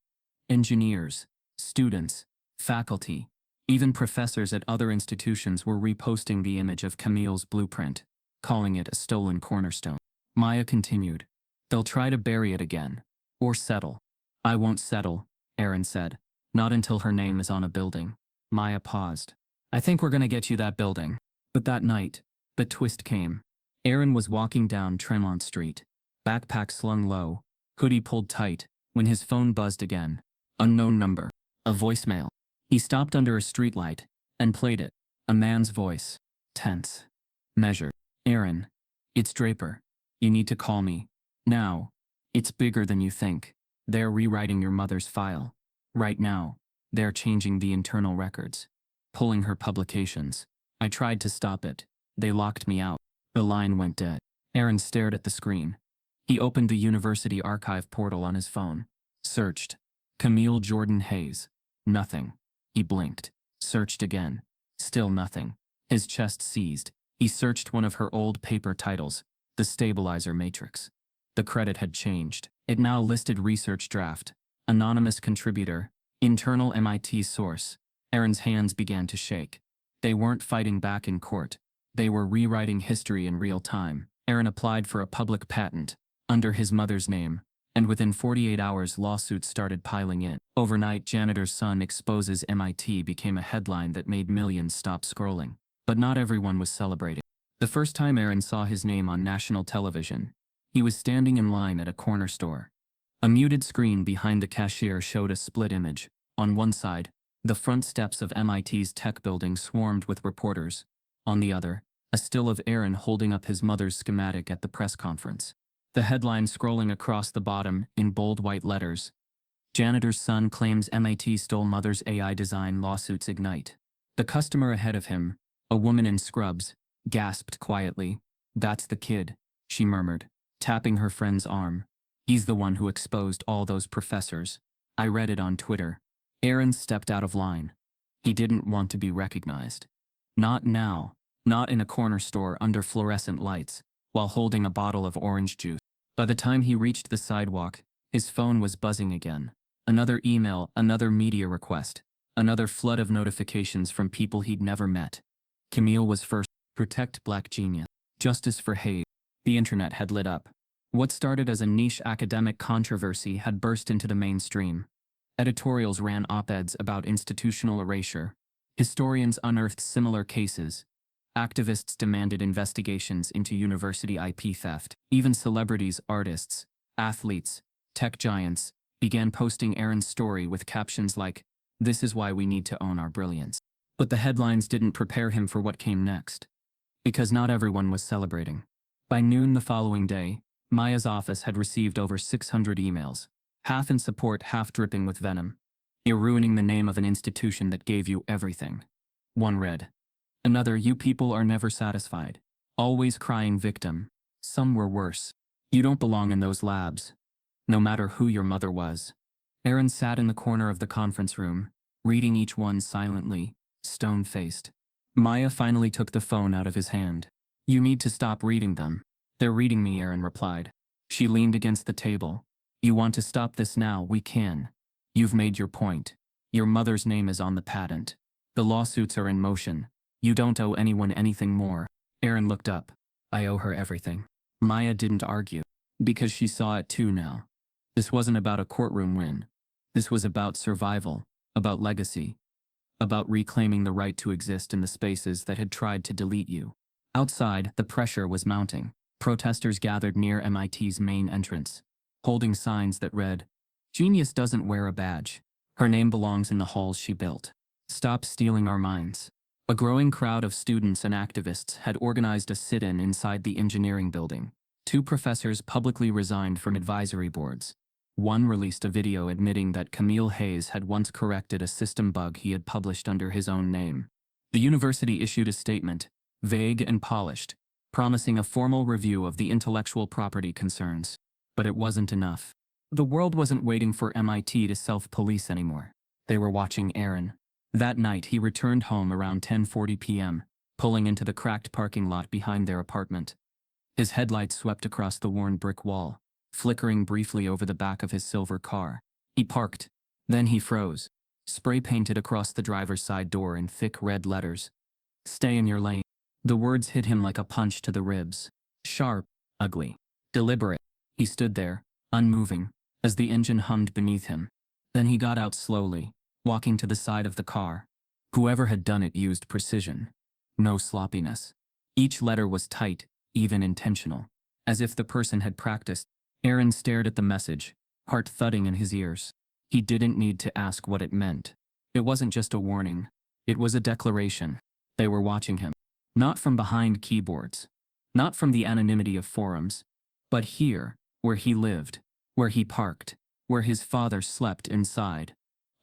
Engineers, students, faculty, even professors at other institutions were reposting the image of Camille's blueprint, calling it a stolen cornerstone. Maya continued. They'll try to bury it again. Or settle. I won't settle, Aaron said. Not until her name is on a building. Maya paused. I think we're gonna get you that building. But that night, the twist came. Aaron was walking down Tremont Street, backpack slung low, hoodie pulled tight, when his phone buzzed again. Unknown number. A voicemail. He stopped under a streetlight and played it. A man's voice. Tense. Measured. Aaron. It's Draper. You need to call me. Now. It's bigger than you think. They're rewriting your mother's file. Right now. They're changing the internal records. Pulling her publications. I tried to stop it. They locked me out. The line went dead. Aaron stared at the screen. He opened the university archive portal on his phone. Searched. Camille Jordan Hayes. Nothing. He blinked. Searched again. Still nothing. His chest seized. He searched one of her old paper titles, The Stabilizer Matrix. The credit had changed. It now listed research draft, anonymous contributor, internal MIT source. Aaron's hands began to shake. They weren't fighting back in court. They were rewriting history in real time. Aaron applied for a public patent, under his mother's name, and within 48 hours lawsuits started piling in. Overnight, Janitor's son exposes MIT became a headline that made millions stop scrolling. But not everyone was celebrating. The first time Aaron saw his name on national television, he was standing in line at a corner store. A muted screen behind the cashier showed a split image. On one side, the front steps of MIT's tech building swarmed with reporters. On the other, a still of Aaron holding up his mother's schematic at the press conference. The headline scrolling across the bottom, in bold white letters. Janitor's son claims MIT stole mother's AI design, lawsuits ignite. The customer ahead of him, a woman in scrubs, gasped quietly. That's the kid, she murmured, tapping her friend's arm. He's the one who exposed all those professors. I read it on Twitter. Aaron stepped out of line. He didn't want to be recognized. Not now. Not in a corner store under fluorescent lights, while holding a bottle of orange juice. By the time he reached the sidewalk, his phone was buzzing again. Another email, another media request, another flood of notifications from people he'd never met. Camille was first. Protect Black Genius. Justice for Hayes. The internet had lit up. What started as a niche academic controversy had burst into the mainstream. Editorials ran op-eds about institutional erasure. Historians unearthed similar cases. Activists demanded investigations into university IP theft. Even celebrities, artists, athletes, tech giants began posting Aaron's story with captions like, "This is why we need to own our brilliance." But the headlines didn't prepare him for what came next. Because not everyone was celebrating. By noon the following day, Maya's office had received over 600 emails, half in support, half dripping with venom. You're ruining the name of an institution that gave you everything. One read. Another, you people are never satisfied. Always crying victim. Some were worse. You don't belong in those labs. No matter who your mother was. Aaron sat in the corner of the conference room, reading each one silently, stone-faced. Maya finally took the phone out of his hand. You need to stop reading them. They're reading me, Aaron replied. She leaned against the table. You want to stop this now, we can. You've made your point. Your mother's name is on the patent. The lawsuits are in motion. You don't owe anyone anything more. Aaron looked up. I owe her everything. Maya didn't argue, because she saw it too now. This wasn't about a courtroom win. This was about survival, about legacy, about reclaiming the right to exist in the spaces that had tried to delete you. Outside, the pressure was mounting. Protesters gathered near MIT's main entrance, holding signs that read, Genius doesn't wear a badge. Her name belongs in the halls she built. Stop stealing our minds. A growing crowd of students and activists had organized a sit-in inside the engineering building. 2 professors publicly resigned from advisory boards. One released a video admitting that Camille Hayes had once corrected a system bug he had published under his own name. The university issued a statement, vague and polished, promising a formal review of the intellectual property concerns. But it wasn't enough. The world wasn't waiting for MIT to self-police anymore. They were watching Aaron. That night he returned home around 10:40 p.m., pulling into the cracked parking lot behind their apartment. His headlights swept across the worn brick wall, flickering briefly over the back of his silver car. He parked. Then he froze. Spray painted across the driver's side door in thick red letters. "Stay in your lane." The words hit him like a punch to the ribs. Sharp, ugly, deliberate. He stood there, unmoving, as the engine hummed beneath him. Then he got out slowly, walking to the side of the car. Whoever had done it used precision. No sloppiness. Each letter was tight, even intentional. As if the person had practiced. Aaron stared at the message, heart thudding in his ears. He didn't need to ask what it meant. It wasn't just a warning. It was a declaration. They were watching him. Not from behind keyboards. Not from the anonymity of forums. But here, where he lived, where he parked, where his father slept inside.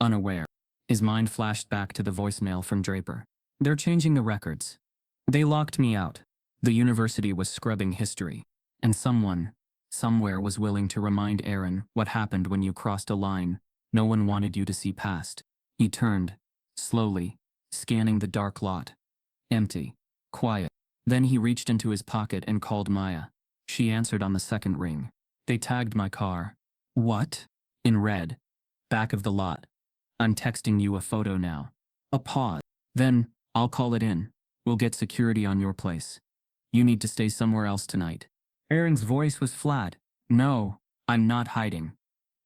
Unaware. His mind flashed back to the voicemail from Draper. "They're changing the records. They locked me out." The university was scrubbing history. And someone, somewhere was willing to remind Aaron what happened when you crossed a line no one wanted you to see past. He turned, slowly, scanning the dark lot. Empty. Quiet. Then he reached into his pocket and called Maya. She answered on the second ring. "They tagged my car." "What?" "In red. Back of the lot. I'm texting you a photo now." A pause. "Then, I'll call it in. We'll get security on your place. You need to stay somewhere else tonight." Aaron's voice was flat. "No, I'm not hiding."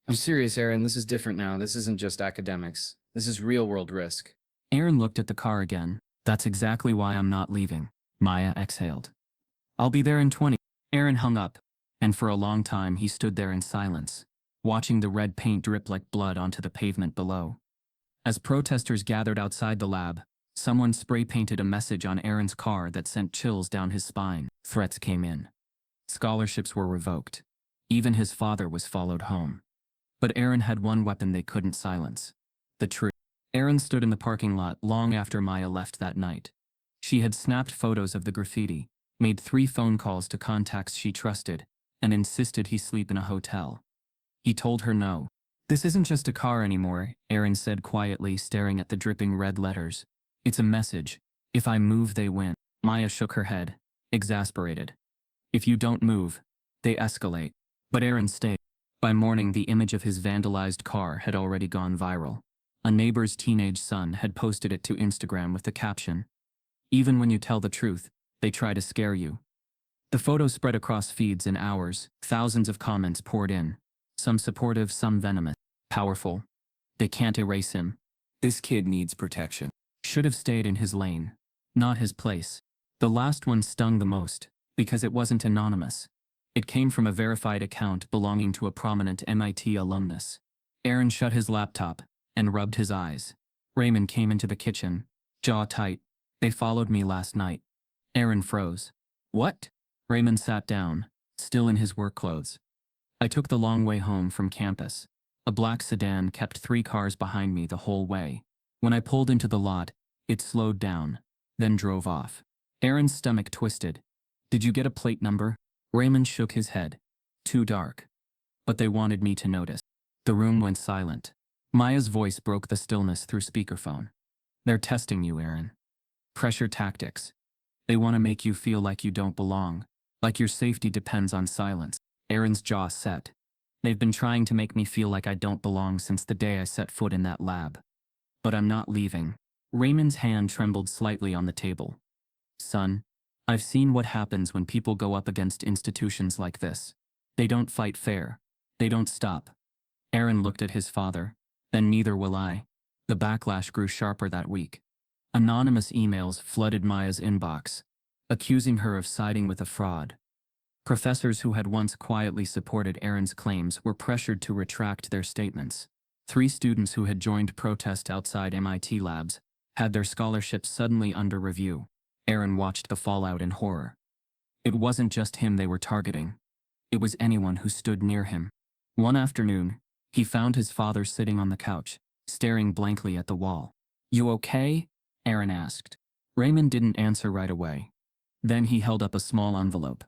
I'm serious, Aaron. This is different now. This isn't just academics. This is real-world risk. Aaron looked at the car again. "That's exactly why I'm not leaving." Maya exhaled. "I'll be there in 20. Aaron hung up, and for a long time he stood there in silence, watching the red paint drip like blood onto the pavement below. As protesters gathered outside the lab, someone spray-painted a message on Aaron's car that sent chills down his spine. Threats came in. Scholarships were revoked. Even his father was followed home. But Aaron had one weapon they couldn't silence. The truth. Aaron stood in the parking lot long after Maya left that night. She had snapped photos of the graffiti, made 3 phone calls to contacts she trusted, and insisted he sleep in a hotel. He told her no. "This isn't just a car anymore," Aaron said quietly, staring at the dripping red letters. "It's a message. If I move, they win." Maya shook her head, exasperated. "If you don't move, they escalate." But Aaron stayed. By morning, the image of his vandalized car had already gone viral. A neighbor's teenage son had posted it to Instagram with the caption, "Even when you tell the truth, they try to scare you." The photo spread across feeds in hours. Thousands of comments poured in. Some supportive, some venomous. Powerful. "They can't erase him. This kid needs protection. Should have stayed in his lane. Not his place." The last one stung the most, because it wasn't anonymous. It came from a verified account belonging to a prominent MIT alumnus. Aaron shut his laptop and rubbed his eyes. Raymond came into the kitchen, jaw tight. "They followed me last night." Aaron froze. "What?" Raymond sat down, still in his work clothes. "I took the long way home from campus. A black sedan kept 3 cars behind me the whole way. When I pulled into the lot, it slowed down, then drove off." Aaron's stomach twisted. "Did you get a plate number?" Raymond shook his head. "Too dark. But they wanted me to notice." The room went silent. Maya's voice broke the stillness through speakerphone. "They're testing you, Aaron. Pressure tactics. They want to make you feel like you don't belong, like your safety depends on silence." Aaron's jaw set. "They've been trying to make me feel like I don't belong since the day I set foot in that lab. But I'm not leaving." Raymond's hand trembled slightly on the table. "Son, I've seen what happens when people go up against institutions like this. They don't fight fair. They don't stop." Aaron looked at his father. "Then neither will I." The backlash grew sharper that week. Anonymous emails flooded Maya's inbox, accusing her of siding with a fraud. Professors who had once quietly supported Aaron's claims were pressured to retract their statements. 3 students who had joined protest outside MIT labs had their scholarships suddenly under review. Aaron watched the fallout in horror. It wasn't just him they were targeting. It was anyone who stood near him. One afternoon, he found his father sitting on the couch, staring blankly at the wall. "You okay?" Aaron asked. Raymond didn't answer right away. Then he held up a small envelope.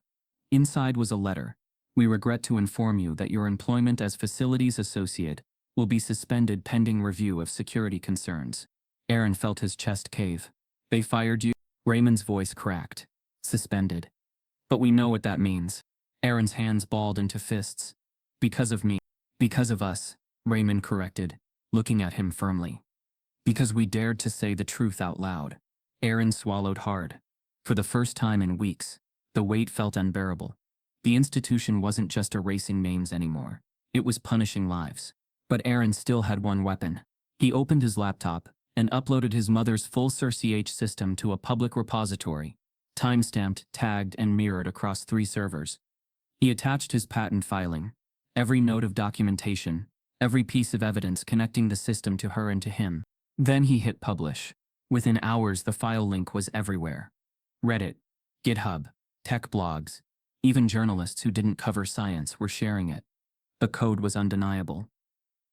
Inside was a letter. "We regret to inform you that your employment as facilities associate will be suspended pending review of security concerns." Aaron felt his chest cave. "They fired you?" Raymond's voice cracked. "Suspended. But we know what that means." Aaron's hands balled into fists. "Because of me. Because of us," Raymond corrected, looking at him firmly. "Because we dared to say the truth out loud." Aaron swallowed hard. For the first time in weeks, the weight felt unbearable. The institution wasn't just erasing names anymore. It was punishing lives. But Aaron still had one weapon. He opened his laptop and uploaded his mother's full CH system to a public repository, time-stamped, tagged, and mirrored across 3 servers. He attached his patent filing, every note of documentation, every piece of evidence connecting the system to her and to him. Then he hit publish. Within hours, the file link was everywhere. Reddit, GitHub, tech blogs, even journalists who didn't cover science were sharing it. The code was undeniable.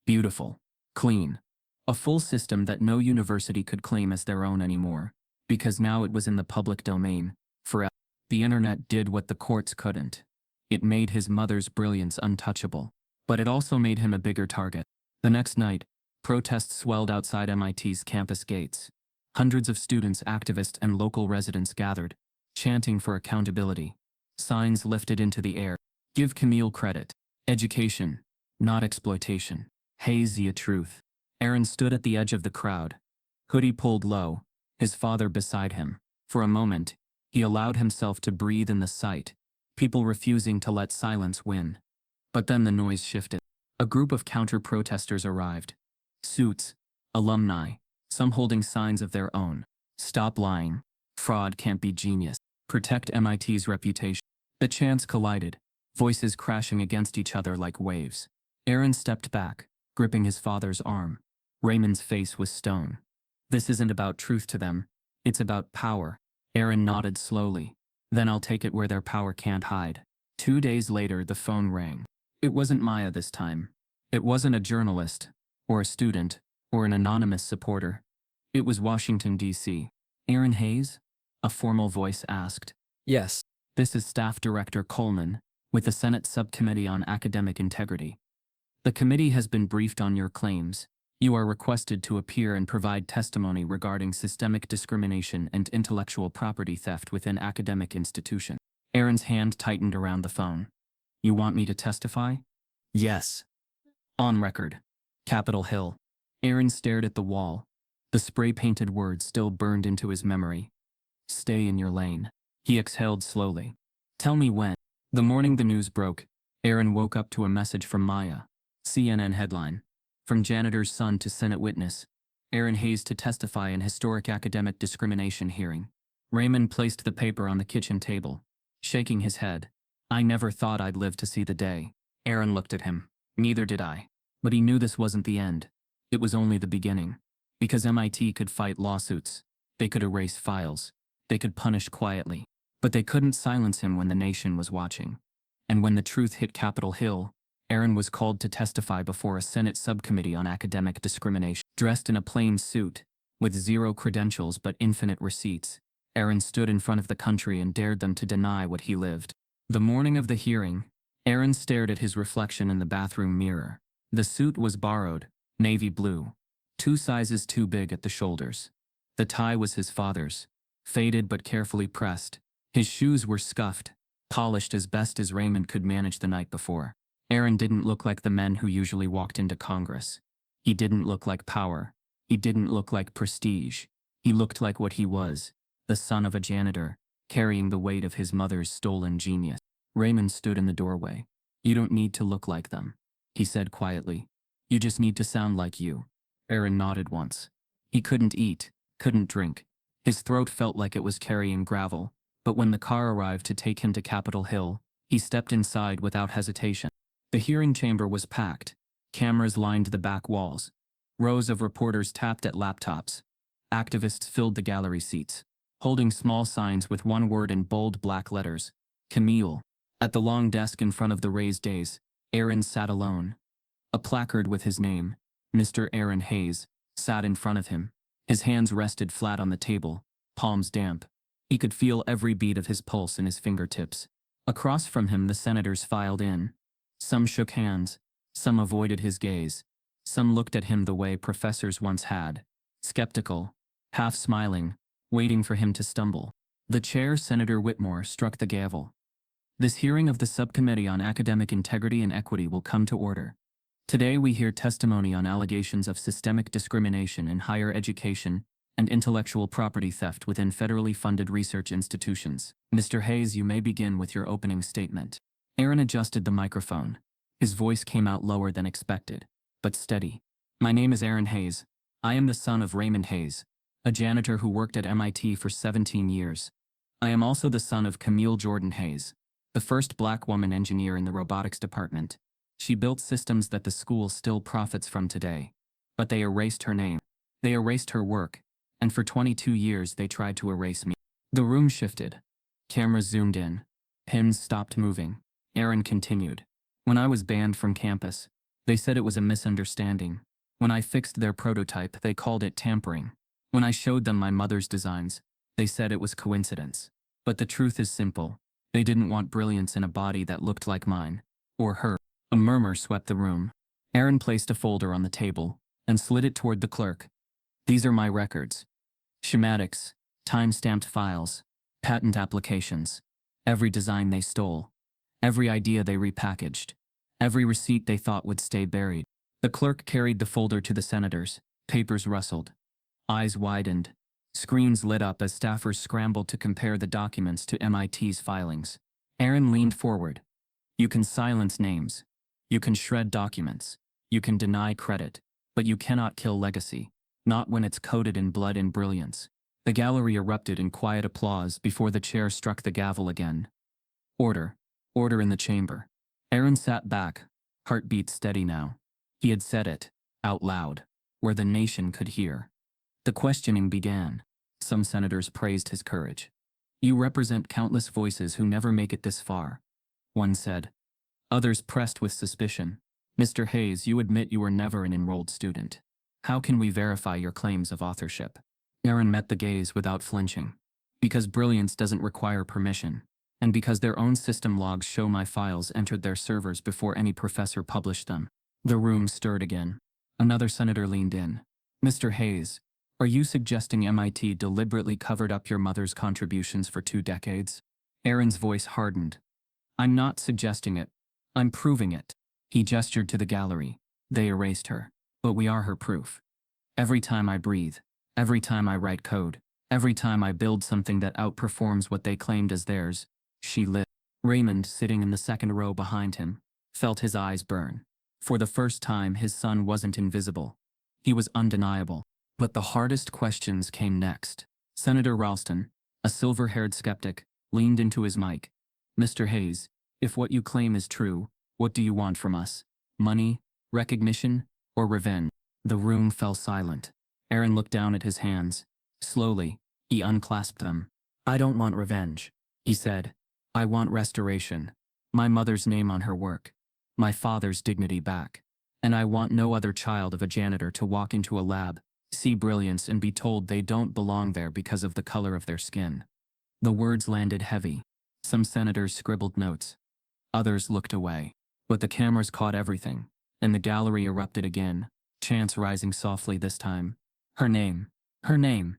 Beautiful. Clean. A full system that no university could claim as their own anymore, because now it was in the public domain, forever. The internet did what the courts couldn't. It made his mother's brilliance untouchable, but it also made him a bigger target. The next night, protests swelled outside MIT's campus gates. Hundreds of students, activists, and local residents gathered, chanting for accountability. Signs lifted into the air. "Give Camille credit. Education, not exploitation. Hayes the truth." Aaron stood at the edge of the crowd, hoodie pulled low, his father beside him. For a moment, he allowed himself to breathe in the sight, people refusing to let silence win. But then the noise shifted. A group of counter-protesters arrived. Suits, alumni, some holding signs of their own. "Stop lying. Fraud can't be genius. Protect MIT's reputation." The chants collided, voices crashing against each other like waves. Aaron stepped back, gripping his father's arm. Raymond's face was stone. "This isn't about truth to them. It's about power." Aaron nodded slowly. "Then I'll take it where their power can't hide." 2 days later, the phone rang. It wasn't Maya this time. It wasn't a journalist, or a student, or an anonymous supporter. It was Washington, D.C. "Aaron Hayes?" a formal voice asked. Yes. "This is Staff Director Coleman, with the Senate Subcommittee on Academic Integrity. The committee has been briefed on your claims. You are requested to appear and provide testimony regarding systemic discrimination and intellectual property theft within academic institutions." Aaron's hand tightened around the phone. "You want me to testify?" "Yes." "On record. Capitol Hill." Aaron stared at the wall. The spray-painted words still burned into his memory. "Stay in your lane." He exhaled slowly. "Tell me when." The morning the news broke, Aaron woke up to a message from Maya. CNN headline. "From janitor's son to Senate witness. Aaron Hayes to testify in historic academic discrimination hearing." Raymond placed the paper on the kitchen table, shaking his head. "I never thought I'd live to see the day." Aaron looked at him. "Neither did I." But he knew this wasn't the end. It was only the beginning. Because MIT could fight lawsuits. They could erase files. They could punish quietly. But they couldn't silence him when the nation was watching. And when the truth hit Capitol Hill, Aaron was called to testify before a Senate subcommittee on academic discrimination. Dressed in a plain suit, with 0 credentials but infinite receipts, Aaron stood in front of the country and dared them to deny what he lived. The morning of the hearing, Aaron stared at his reflection in the bathroom mirror. The suit was borrowed, navy blue, 2 sizes too big at the shoulders. The tie was his father's, faded but carefully pressed. His shoes were scuffed, polished as best as Raymond could manage the night before. Aaron didn't look like the men who usually walked into Congress. He didn't look like power. He didn't look like prestige. He looked like what he was, the son of a janitor, carrying the weight of his mother's stolen genius. Raymond stood in the doorway. "You don't need to look like them," he said quietly. "You just need to sound like you." Aaron nodded once. He couldn't eat, couldn't drink. His throat felt like it was carrying gravel. But when the car arrived to take him to Capitol Hill, he stepped inside without hesitation. The hearing chamber was packed. Cameras lined the back walls. Rows of reporters tapped at laptops. Activists filled the gallery seats, holding small signs with one word in bold black letters: "Camille." At the long desk in front of the raised dais, Aaron sat alone. A placard with his name, Mr. Aaron Hayes, sat in front of him. His hands rested flat on the table, palms damp. He could feel every beat of his pulse in his fingertips. Across from him the senators filed in. Some shook hands, some avoided his gaze. Some looked at him the way professors once had, skeptical, half smiling, waiting for him to stumble. The chair, Senator Whitmore, struck the gavel. This hearing of the Subcommittee on Academic Integrity and Equity will come to order. Today we hear testimony on allegations of systemic discrimination in higher education and intellectual property theft within federally funded research institutions. Mr. Hayes, you may begin with your opening statement. Aaron adjusted the microphone. His voice came out lower than expected, but steady. My name is Aaron Hayes. I am the son of Raymond Hayes, a janitor who worked at MIT for 17 years. I am also the son of Camille Jordan Hayes, the first black woman engineer in the robotics department. She built systems that the school still profits from today. But they erased her name. They erased her work. And for 22 years they tried to erase me. The room shifted. Cameras zoomed in. Pins stopped moving. Aaron continued. When I was banned from campus, they said it was a misunderstanding. When I fixed their prototype, they called it tampering. When I showed them my mother's designs, they said it was coincidence. But the truth is simple. They didn't want brilliance in a body that looked like mine. Or her. A murmur swept the room. Aaron placed a folder on the table and slid it toward the clerk. These are my records. Schematics, time-stamped files, patent applications, every design they stole, every idea they repackaged, every receipt they thought would stay buried. The clerk carried the folder to the senators. Papers rustled. Eyes widened. Screens lit up as staffers scrambled to compare the documents to MIT's filings. Aaron leaned forward. You can silence names. You can shred documents. You can deny credit. But you cannot kill legacy. Not when it's coated in blood and brilliance. The gallery erupted in quiet applause before the chair struck the gavel again. Order. Order in the chamber. Aaron sat back, heartbeat steady now. He had said it, out loud, where the nation could hear. The questioning began. Some senators praised his courage. You represent countless voices who never make it this far, one said. Others pressed with suspicion. Mr. Hayes, you admit you were never an enrolled student. How can we verify your claims of authorship? Aaron met the gaze without flinching. Because brilliance doesn't require permission, and because their own system logs show my files entered their servers before any professor published them. The room stirred again. Another senator leaned in. Mr. Hayes, are you suggesting MIT deliberately covered up your mother's contributions for 2 decades? Aaron's voice hardened. I'm not suggesting it. I'm proving it. He gestured to the gallery. They erased her. But we are her proof. Every time I breathe, every time I write code, every time I build something that outperforms what they claimed as theirs, she lived. Raymond, sitting in the second row behind him, felt his eyes burn. For the first time, his son wasn't invisible. He was undeniable. But the hardest questions came next. Senator Ralston, a silver-haired skeptic, leaned into his mic. Mr. Hayes, if what you claim is true, what do you want from us? Money, recognition, or revenge? The room fell silent. Aaron looked down at his hands. Slowly, he unclasped them. I don't want revenge, he said. I want restoration. My mother's name on her work. My father's dignity back. And I want no other child of a janitor to walk into a lab, see brilliance, and be told they don't belong there because of the color of their skin. The words landed heavy. Some senators scribbled notes. Others looked away. But the cameras caught everything, and the gallery erupted again, chants rising softly this time. Her name. Her name.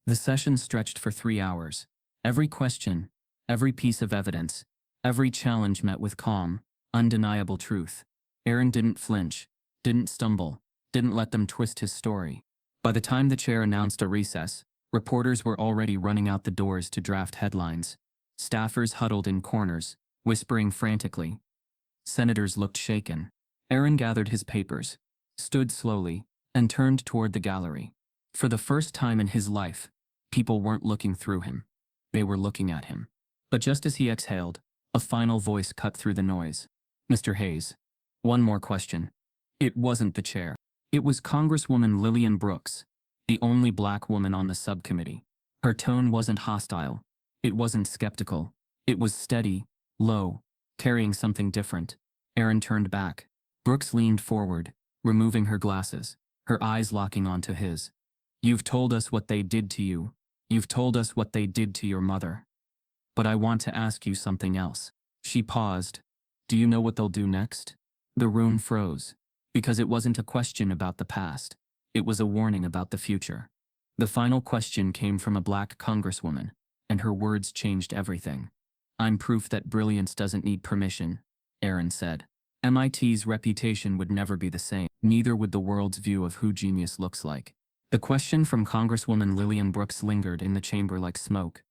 The session stretched for 3 hours. Every question, every piece of evidence, every challenge met with calm, undeniable truth. Aaron didn't flinch, didn't stumble, didn't let them twist his story. By the time the chair announced a recess, reporters were already running out the doors to draft headlines. Staffers huddled in corners, whispering frantically. Senators looked shaken. Aaron gathered his papers, stood slowly, and turned toward the gallery. For the first time in his life, people weren't looking through him. They were looking at him. But just as he exhaled, a final voice cut through the noise. Mr. Hayes, one more question. It wasn't the chair. It was Congresswoman Lillian Brooks, the only black woman on the subcommittee. Her tone wasn't hostile. It wasn't skeptical. It was steady, low, carrying something different. Aaron turned back. Brooks leaned forward, removing her glasses, her eyes locking onto his. You've told us what they did to you. You've told us what they did to your mother. But I want to ask you something else. She paused. Do you know what they'll do next? The room froze. Because it wasn't a question about the past. It was a warning about the future. The final question came from a black congresswoman, and her words changed everything. I'm proof that brilliance doesn't need permission, Aaron said. MIT's reputation would never be the same. Neither would the world's view of who genius looks like. The question from Congresswoman Lillian Brooks lingered in the chamber like smoke.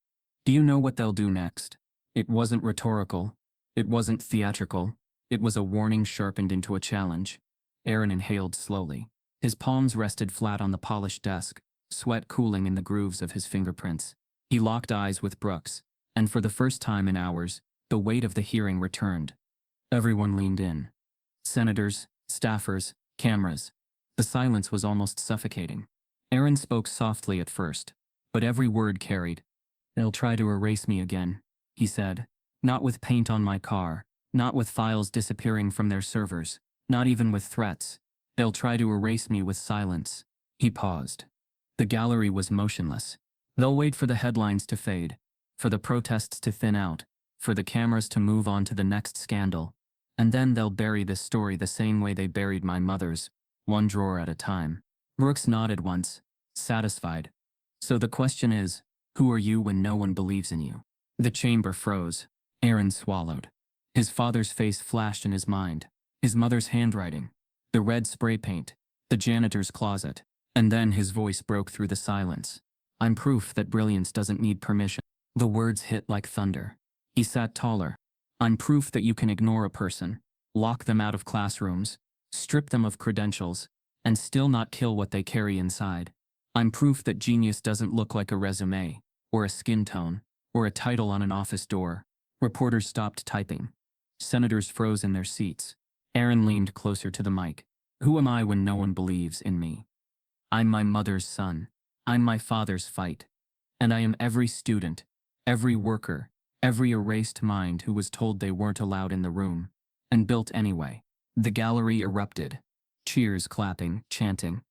Do you know what they'll do next? It wasn't rhetorical. It wasn't theatrical. It was a warning sharpened into a challenge. Aaron inhaled slowly. His palms rested flat on the polished desk, sweat cooling in the grooves of his fingerprints. He locked eyes with Brooks, and for the first time in hours, the weight of the hearing returned. Everyone leaned in. Senators, staffers, cameras. The silence was almost suffocating. Aaron spoke softly at first, but every word carried. They'll try to erase me again, he said. Not with paint on my car, not with files disappearing from their servers, not even with threats. They'll try to erase me with silence. He paused. The gallery was motionless. They'll wait for the headlines to fade, for the protests to thin out, for the cameras to move on to the next scandal. And then they'll bury this story the same way they buried my mother's, one drawer at a time. Brooks nodded once, satisfied. So the question is, who are you when no one believes in you? The chamber froze. Aaron swallowed. His father's face flashed in his mind. His mother's handwriting. The red spray paint. The janitor's closet. And then his voice broke through the silence. I'm proof that brilliance doesn't need permission. The words hit like thunder. He sat taller. I'm proof that you can ignore a person, lock them out of classrooms, strip them of credentials, and still not kill what they carry inside. I'm proof that genius doesn't look like a resume, or a skin tone, or a title on an office door. Reporters stopped typing. Senators froze in their seats. Aaron leaned closer to the mic. Who am I when no one believes in me? I'm my mother's son. I'm my father's fight. And I am every student, every worker, every erased mind who was told they weren't allowed in the room, and built anyway. The gallery erupted. Cheers, clapping, chanting.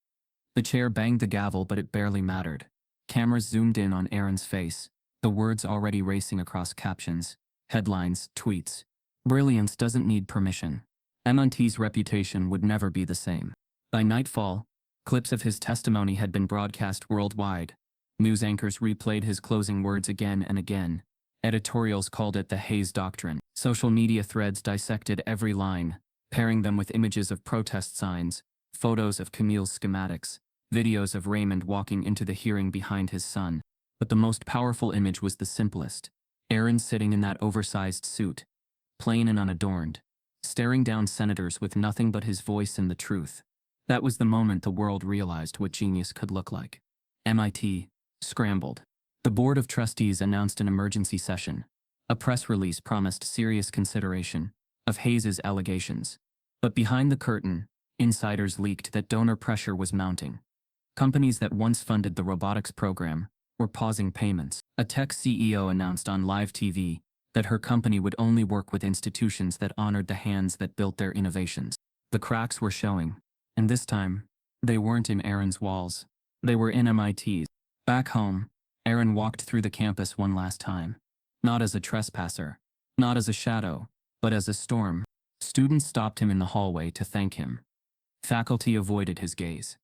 The chair banged the gavel, but it barely mattered. Cameras zoomed in on Aaron's face, the words already racing across captions, headlines, tweets. Brilliance doesn't need permission. MIT's reputation would never be the same. By nightfall, clips of his testimony had been broadcast worldwide. News anchors replayed his closing words again and again. Editorials called it the Hayes Doctrine. Social media threads dissected every line, pairing them with images of protest signs, photos of Camille's schematics, videos of Raymond walking into the hearing behind his son. But the most powerful image was the simplest. Aaron sitting in that oversized suit, plain and unadorned, staring down senators with nothing but his voice and the truth. That was the moment the world realized what genius could look like. MIT scrambled. The Board of Trustees announced an emergency session. A press release promised serious consideration of Hayes's allegations. But behind the curtain, insiders leaked that donor pressure was mounting. Companies that once funded the robotics program were pausing payments. A tech CEO announced on live TV that her company would only work with institutions that honored the hands that built their innovations. The cracks were showing, and this time, they weren't in Aaron's walls. They were in MIT's. Back home, Aaron walked through the campus one last time. Not as a trespasser, not as a shadow, but as a storm. Students stopped him in the hallway to thank him. Faculty avoided his gaze.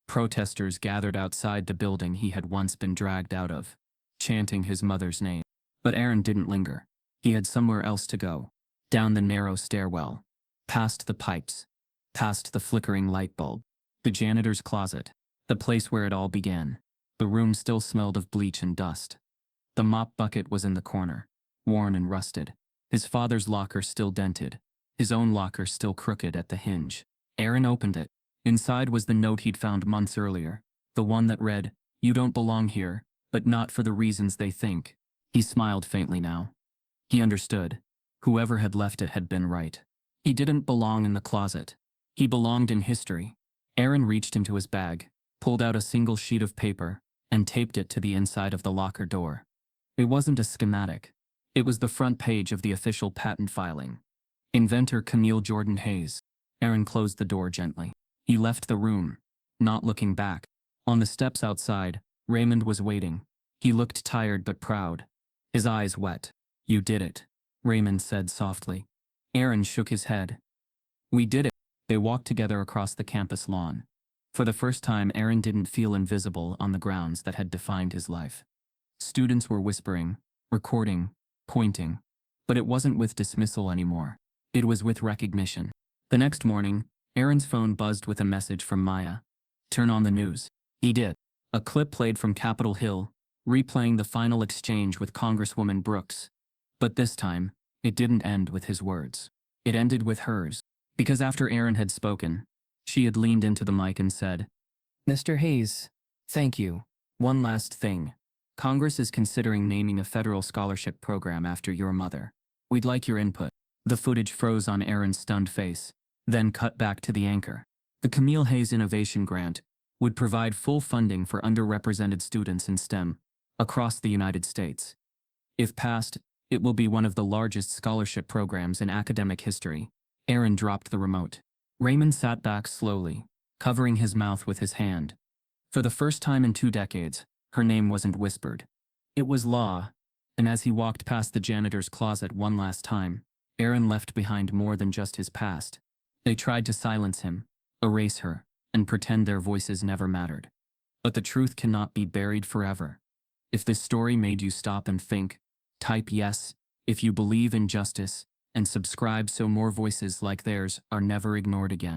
Protesters gathered outside the building he had once been dragged out of, chanting his mother's name. But Aaron didn't linger. He had somewhere else to go. Down the narrow stairwell. Past the pipes. Past the flickering light bulb. The janitor's closet. The place where it all began. The room still smelled of bleach and dust. The mop bucket was in the corner, worn and rusted. His father's locker still dented. His own locker still crooked at the hinge. Aaron opened it. Inside was the note he'd found months earlier. The one that read, "You don't belong here, but not for the reasons they think." He smiled faintly now. He understood. Whoever had left it had been right. He didn't belong in the closet. He belonged in history. Aaron reached into his bag, pulled out a single sheet of paper, and taped it to the inside of the locker door. It wasn't a schematic. It was the front page of the official patent filing. Inventor Camille Jordan Hayes. Aaron closed the door gently. He left the room, not looking back. On the steps outside, Raymond was waiting. He looked tired but proud, his eyes wet. "You did it," Raymond said softly. Aaron shook his head. "We did it." They walked together across the campus lawn. For the first time, Aaron didn't feel invisible on the grounds that had defined his life. Students were whispering, recording, pointing. But it wasn't with dismissal anymore. It was with recognition. The next morning, Aaron's phone buzzed with a message from Maya. "Turn on the news." He did. A clip played from Capitol Hill, replaying the final exchange with Congresswoman Brooks. But this time, it didn't end with his words. It ended with hers. Because after Aaron had spoken, she had leaned into the mic and said, "Mr. Hayes, thank you. One last thing. Congress is considering naming a federal scholarship program after your mother. We'd like your input." The footage froze on Aaron's stunned face, then cut back to the anchor. The Camille Hayes Innovation Grant would provide full funding for underrepresented students in STEM across the United States. If passed, it will be one of the largest scholarship programs in academic history. Aaron dropped the remote. Raymond sat back slowly, covering his mouth with his hand. For the first time in 2 decades, her name wasn't whispered. It was law, and as he walked past the janitor's closet one last time, Aaron left behind more than just his past. They tried to silence him, erase her, and pretend their voices never mattered. But the truth cannot be buried forever. If this story made you stop and think, type yes if you believe in justice, and subscribe so more voices like theirs are never ignored again.